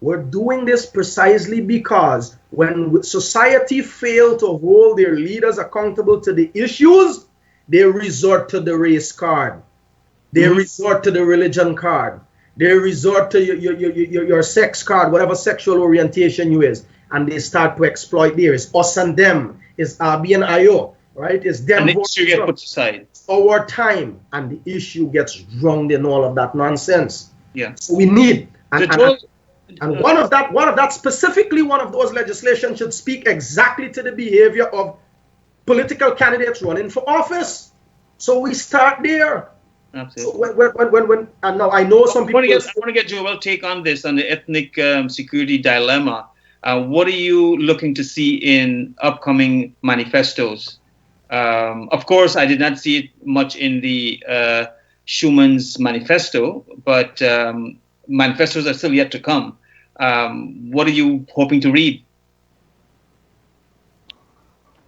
[SPEAKER 7] We're doing this precisely because when society fails to hold their leaders accountable to the issues, they resort to the race card. They resort to the religion card. They resort to your sex card, whatever sexual orientation you is, and they start to exploit there. It's us and them. It's RB and IO, right? It's them.
[SPEAKER 5] And the issue gets put aside.
[SPEAKER 7] Our time, and the issue gets drowned in all of that nonsense.
[SPEAKER 5] Yeah.
[SPEAKER 7] So we need, and one of that specifically, one of those legislation should speak exactly to the behavior of political candidates running for office. So we start there.
[SPEAKER 5] Absolutely.
[SPEAKER 7] So and now I know some people.
[SPEAKER 5] I want to get Joel's take on this, on the ethnic security dilemma. What are you looking to see in upcoming manifestos? Of course, I did not see it much in the Schumann's manifesto, but manifestos are still yet to come. What are you hoping to read?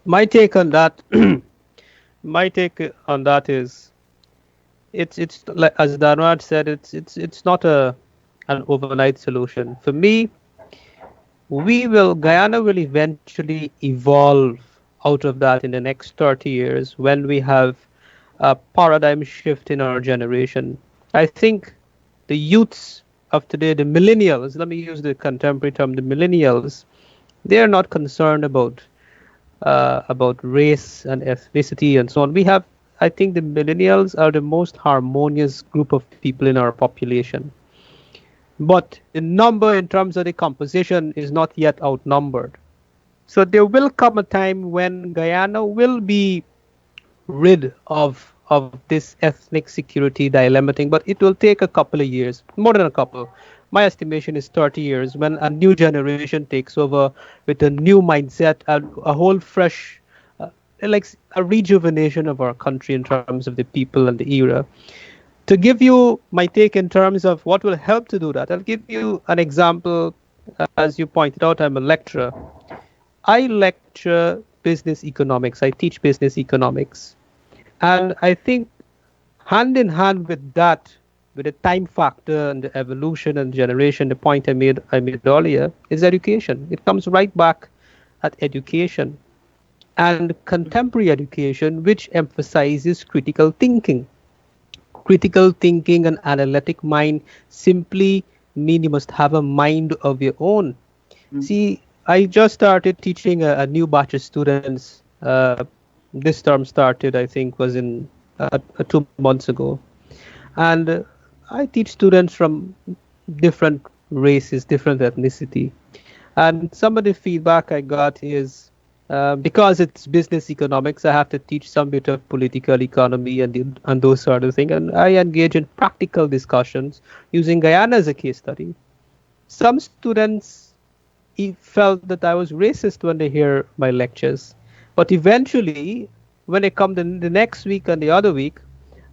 [SPEAKER 6] My take on that is, it's like as Danwad said, it's not an overnight solution. For me, Guyana will eventually evolve out of that in the next 30 years when we have a paradigm shift in our generation. I think the youths of today, the millennials, let me use the contemporary term, the millennials, they are not concerned about race and ethnicity and so on. I think the millennials are the most harmonious group of people in our population. But the number in terms of the composition is not yet outnumbered. So there will come a time when Guyana will be rid of this ethnic security dilemma thing, but it will take a couple of years, more than a couple. My estimation is 30 years, when a new generation takes over with a new mindset, a whole fresh, like a rejuvenation of our country in terms of the people and the era. To give you my take in terms of what will help to do that, I'll give you an example. As you pointed out, I'm a lecturer. I lecture business economics. I teach business economics. And I think hand in hand with that, with the time factor and the evolution and generation, the point I made earlier is education. It comes right back at education and contemporary education, which emphasizes critical thinking. Critical thinking and analytic mind simply mean you must have a mind of your own. See, I just started teaching a new batch of students. This term started, I think, was in 2 months ago. And I teach students from different races, different ethnicity. And some of the feedback I got is, because it's business economics, I have to teach some bit of political economy and those sort of things. And I engage in practical discussions using Guyana as a case study. Some students felt that I was racist when they hear my lectures. But eventually, when they come the next week and the other week,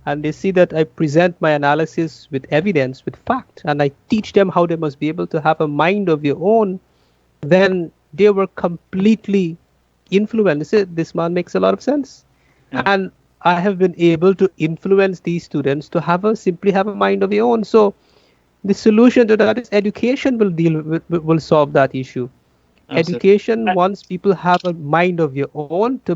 [SPEAKER 6] and they see that I present my analysis with evidence, with fact, and I teach them how they must be able to have a mind of their own, then they were completely influenced. This man makes a lot of sense. Yeah. And I have been able to influence these students to simply have a mind of their own. So the solution to that is education will solve that issue. Absolutely. Education, once people have a mind of your own to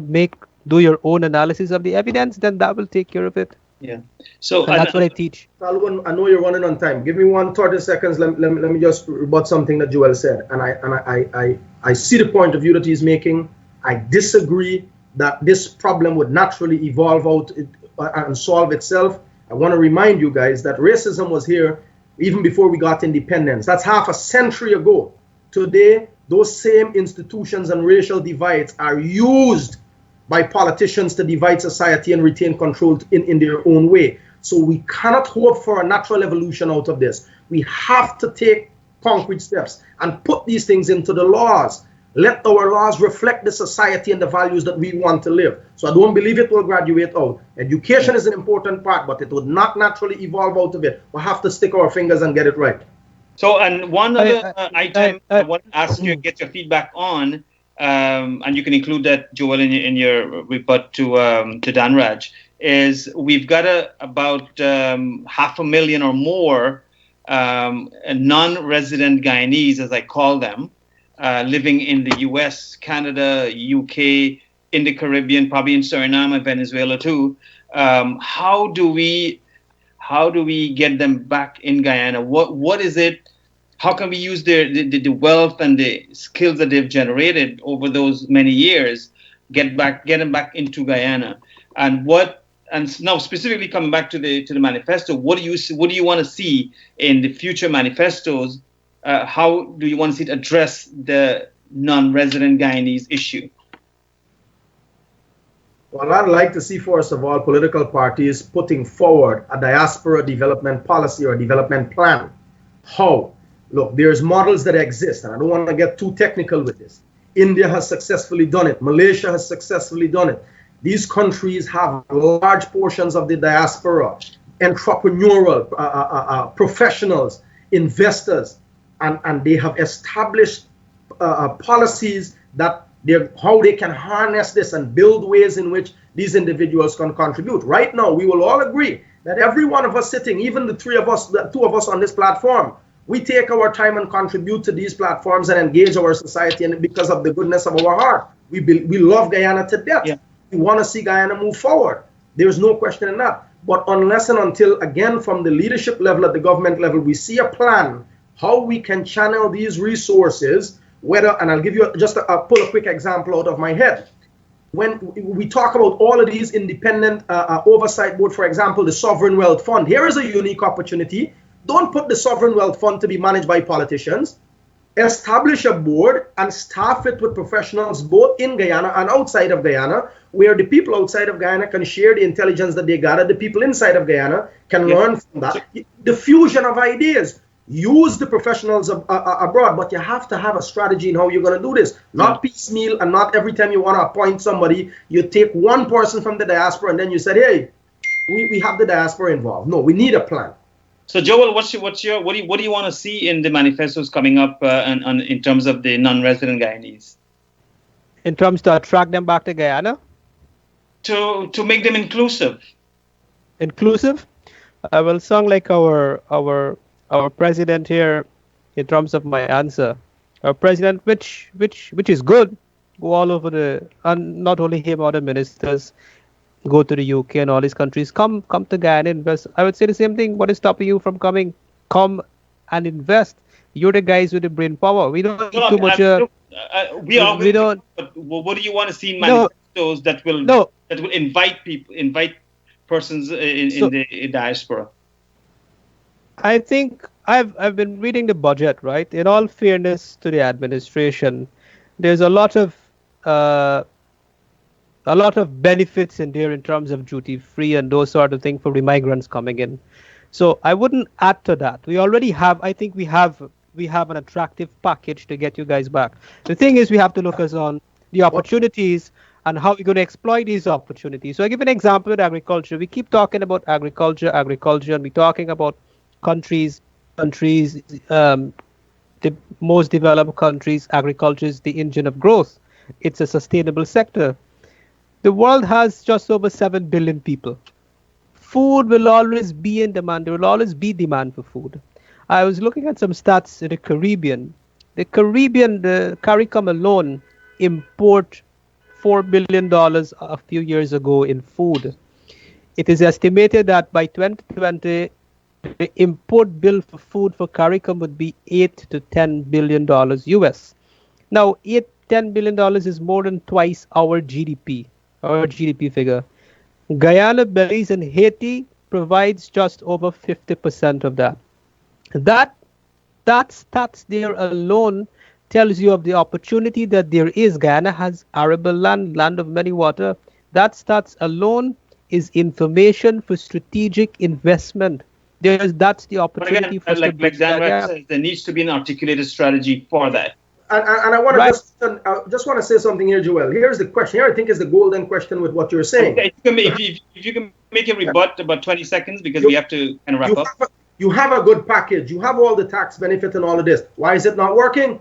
[SPEAKER 6] do your own analysis of the evidence, then that will take care of it.
[SPEAKER 5] Yeah. So
[SPEAKER 6] that's what I teach.
[SPEAKER 7] Salwan, I know you're running on time. Give me 30 seconds. Let me just rebut something that Joel said. And I see the point of view that he's making. I disagree that this problem would naturally evolve out and solve itself. I want to remind you guys that racism was here even before we got independence. That's half a century ago. Today, those same institutions and racial divides are used by politicians to divide society and retain control in their own way. So we cannot hope for a natural evolution out of this. We have to take concrete steps and put these things into the laws. Let our laws reflect the society and the values that we want to live. So I don't believe it will graduate out. Education is an important part, but it would not naturally evolve out of it. We'll have to stick our fingers and get it right.
[SPEAKER 5] So, and one other item I want to ask you, get your feedback on, and you can include that, Joel, in your rebut to Danraj, is we've got about 500,000 or more non-resident Guyanese, as I call them, living in the U.S., Canada, UK, in the Caribbean, probably in Suriname and Venezuela too. How do we get them back in Guyana? What is it? How can we use the wealth and the skills that they've generated over those many years, get them back into Guyana? And now specifically coming back to the manifesto, what do you want to see in the future manifestos? How do you want to see it address the non-resident Guyanese issue?
[SPEAKER 7] Well, I'd like to see, first of all, political parties putting forward a diaspora development policy or development plan. How? Look, there's models that exist, and I don't want to get too technical with this. India has successfully done it. Malaysia has successfully done it. These countries have large portions of the diaspora, entrepreneurial professionals, investors, and they have established policies that how they can harness this and build ways in which these individuals can contribute. Right now, we will all agree that every one of us sitting, even the two of us on this platform, we take our time and contribute to these platforms and engage our society, and because of the goodness of our heart. We love Guyana to death. Yeah. We want to see Guyana move forward. There's no question in that. But unless and until, again, from the leadership level at the government level, we see a plan how we can channel these resources, and I'll give you just pull a quick example out of my head. When we talk about all of these independent oversight board, for example, the Sovereign Wealth Fund, here is a unique opportunity. Don't put the Sovereign Wealth Fund to be managed by politicians. Establish a board and staff it with professionals both in Guyana and outside of Guyana, where the people outside of Guyana can share the intelligence that they gather. The people inside of Guyana can learn from that. The fusion of ideas. Use the professionals abroad, but you have to have a strategy in how you're going to do this. Not piecemeal, and not every time you want to appoint somebody, you take one person from the diaspora and then you said, hey, we have the diaspora involved. No, we need a plan.
[SPEAKER 5] So, Joel, what do you want to see in the manifestos coming up in terms of the non-resident Guyanese?
[SPEAKER 6] In terms to attract them back to Guyana?
[SPEAKER 5] To make them inclusive.
[SPEAKER 6] Inclusive? Well, sound like our president here, in terms of my answer. Our president, which is good, go all over and not only him, other ministers, go to the UK and all these countries, come to Guyana, invest. I would say the same thing. What is stopping you from coming? Come and invest. You're the guys with the brain power. We don't need too much.
[SPEAKER 5] We don't. But what do you want to see in manifestos that will invite persons in the diaspora?
[SPEAKER 6] I think I've been reading the budget, right? In all fairness to the administration, there's a lot of benefits in there in terms of duty free and those sort of things for the migrants coming in. So I wouldn't add to that. We already have. I think we have an attractive package to get you guys back. The thing is, we have to look on the opportunities and how we're going to exploit these opportunities. So I give an example with agriculture. We keep talking about agriculture, and we're talking about countries, the most developed countries. Agriculture is the engine of growth. It's a sustainable sector. The world has just over 7 billion people. Food will always be in demand. There will always be demand for food. I was looking at some stats in the Caribbean. The CARICOM alone import $4 billion a few years ago in food. It is estimated that by 2020, the import bill for food for CARICOM would be $8 to $10 billion US. Now, $10 billion is more than twice our GDP figure. Guyana, Belize, and Haiti provides just over 50% of that. That stats there alone tells you of the opportunity that there is. Guyana has arable land of many water. That stats alone is information for strategic investment. That's the opportunity for us to
[SPEAKER 5] like Dan says, there needs to be an articulated strategy for that.
[SPEAKER 7] And I want
[SPEAKER 6] Right.
[SPEAKER 7] to just want to say something here, Joel. Here's the question. Here I think is the golden question with what you're saying.
[SPEAKER 5] Okay, if you can make a rebut about 20 seconds, because
[SPEAKER 7] You-
[SPEAKER 5] we have to kind of wrap up.
[SPEAKER 7] You have a good package. You have all the tax benefit and all of this. Why is it not working?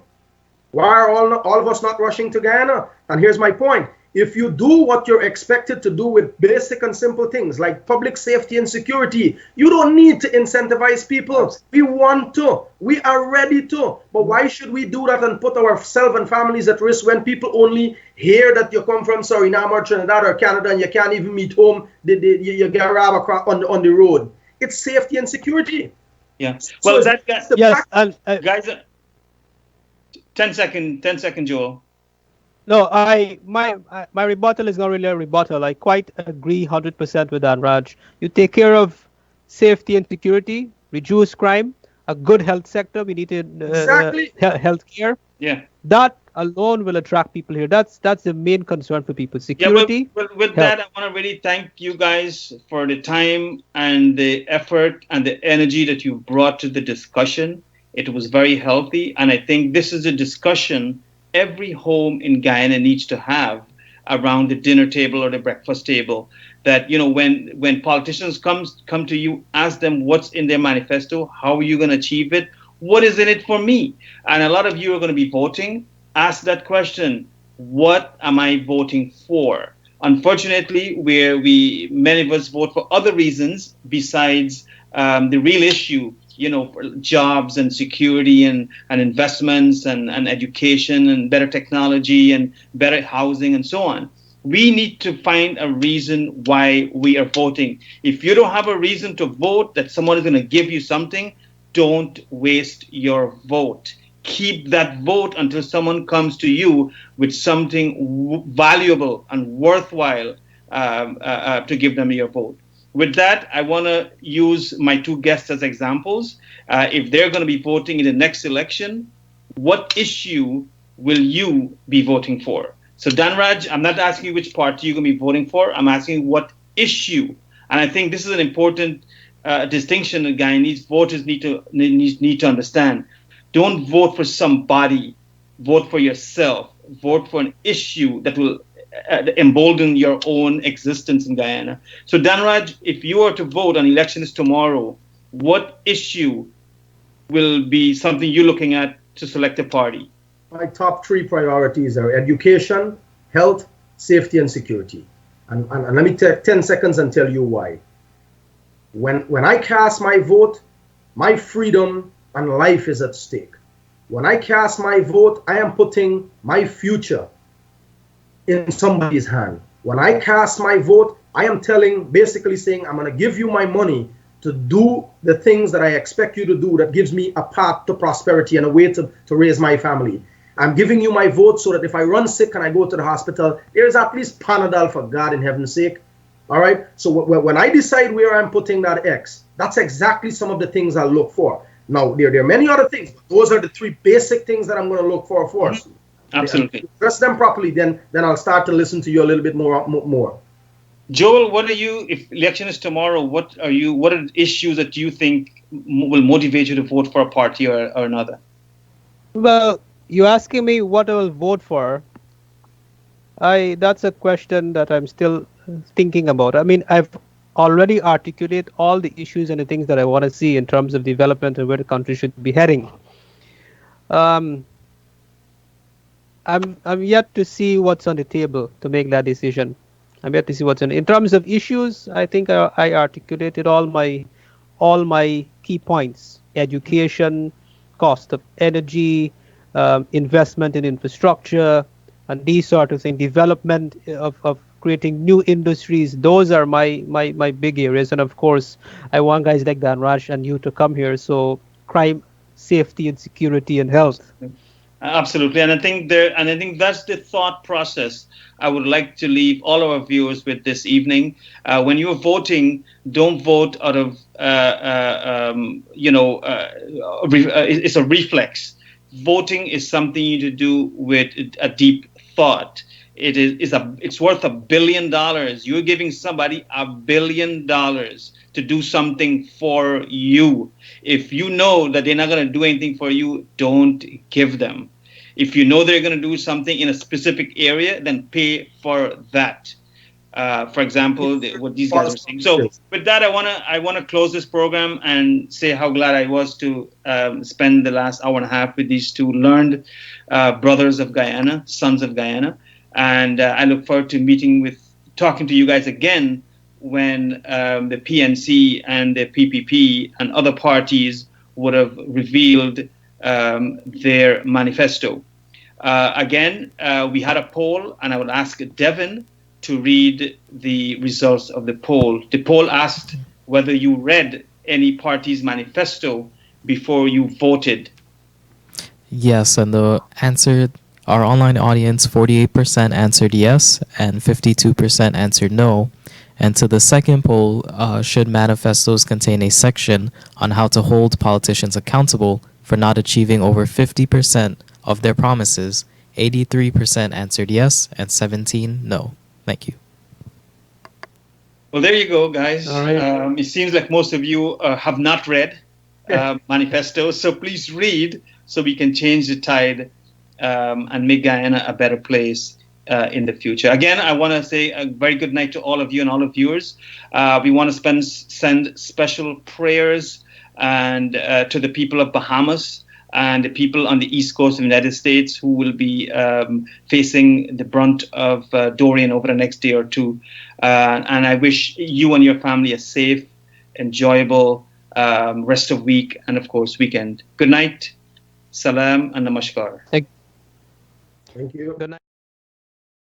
[SPEAKER 7] Why are all of us not rushing to Guyana? And here's my point. If you do what you're expected to do with basic and simple things like public safety and security, you don't need to incentivize people. We want to. We are ready to. But why should we do that and put ourselves and families at risk when people only hear that you come from Suriname or Trinidad or Canada and you can't even meet home? You get robbed on the road. It's safety and security.
[SPEAKER 5] Yeah. Well,
[SPEAKER 7] So
[SPEAKER 5] that guy,
[SPEAKER 6] Yes, and
[SPEAKER 5] guys, 10 second, Joel.
[SPEAKER 6] no, my rebuttal is not really a rebuttal. I quite agree 100% with Raj. You take care of safety and security, reduce crime, a good health sector. We need to
[SPEAKER 7] Exactly.
[SPEAKER 6] health care.
[SPEAKER 5] Yeah.
[SPEAKER 6] That alone will attract people here. That's the main concern for people. Security.
[SPEAKER 5] Yeah, well, with
[SPEAKER 6] health.
[SPEAKER 5] that, I want to really thank you guys for the time and the effort and the energy that you brought to the discussion. It was very healthy, and I think this is a discussion every home in Guyana needs to have around the dinner table or the breakfast table. That, you know, when politicians come to you, ask them what's in their manifesto, how are you going to achieve it, what is in it for me? And a lot of you are going to be voting. Ask that question: what am I voting for? Unfortunately, many of us vote for other reasons besides the real issue, you know, for jobs and security and investments and education and better technology and better housing and so on. We need to find a reason why we are voting. If you don't have a reason to vote, that someone is going to give you something, don't waste your vote. Keep that vote until someone comes to you with something valuable and worthwhile to give them your vote. With that, I want to use my two guests as examples. If they're going to be voting in the next election, what issue will you be voting for? So, Danraj, I'm not asking you which party you're going to be voting for. I'm asking what issue. And I think this is an important distinction that Guyanese voters need to understand. Don't vote for somebody. Vote for yourself. Vote for an issue that will embolden your own existence in Guyana. So, Danraj, if you were to vote on elections tomorrow, what issue will be something you're looking at to select a party?
[SPEAKER 7] My top three priorities are education, health, safety, and security. And let me take 10 seconds and tell you why. When I cast my vote, my freedom and life is at stake. When I cast my vote, I am putting my future in somebody's hand. When I cast my vote, I am basically saying, I'm going to give you my money to do the things that I expect you to do that gives me a path to prosperity and a way to raise my family. I'm giving you my vote so that if I run sick and I go to the hospital, there's at least Panadol, for God in heaven's sake. All right. So when I decide where I'm putting that X, that's exactly some of the things I'll look for. Now, there are many other things, but those are the three basic things that I'm going to look for first.
[SPEAKER 5] Absolutely.
[SPEAKER 7] Address them properly, then I'll start to listen to you a little bit more.
[SPEAKER 5] Joel, what are you, if election is tomorrow, what are the issues that you think will motivate you to vote for a party or another?
[SPEAKER 6] Well, you're asking me what I will vote for. That's a question that I'm still thinking about. I mean, I've already articulated all the issues and the things that I want to see in terms of development and where the country should be heading. I'm yet to see what's on the table to make that decision. I'm yet to see what's in terms of issues. I think I articulated all my key points: education, cost of energy, investment in infrastructure, and these sort of things. Development of creating new industries. Those are my big areas. And of course, I want guys like Danraj and you to come here. So crime, safety, and security and health.
[SPEAKER 5] Absolutely, and I think that's the thought process I would like to leave all our viewers with this evening. When you're voting, don't vote out of it's a reflex. Voting is something you need to do with a deep thought. It's worth $1 billion. You're giving somebody $1 billion to do something for you. If you know that they're not going to do anything for you, don't give them. If you know they're going to do something in a specific area, then pay for that. For example, what these guys are saying. So with that, I wanna close this program and say how glad I was to spend the last hour and a half with these two learned brothers of Guyana, sons of Guyana, and I look forward to talking to you guys again when the PNC and the PPP and other parties would have revealed their manifesto. Again, we had a poll, and I would ask Devin to read the results of the poll. The poll asked whether you read any party's manifesto before you voted.
[SPEAKER 8] Yes, and the answer, our online audience, 48% answered yes, and 52% answered no. And to the second poll, should manifestos contain a section on how to hold politicians accountable for not achieving over 50% of their promises, 83% answered yes, and 17% no. Thank you.
[SPEAKER 5] Well, there you go, guys.
[SPEAKER 6] All right.
[SPEAKER 5] It seems like most of you have not read manifestos, so please read so we can change the tide and make Guyana a better place in the future. Again, I want to say a very good night to all of you and all of viewers. We want to send special prayers and to the people of Bahamas and the people on the east coast of the United States who will be facing the brunt of Dorian over the next day or two. And I wish you and your family a safe, enjoyable rest of week and, of course, weekend. Good night. Salam and namaskar.
[SPEAKER 7] Thank you.
[SPEAKER 6] Good night.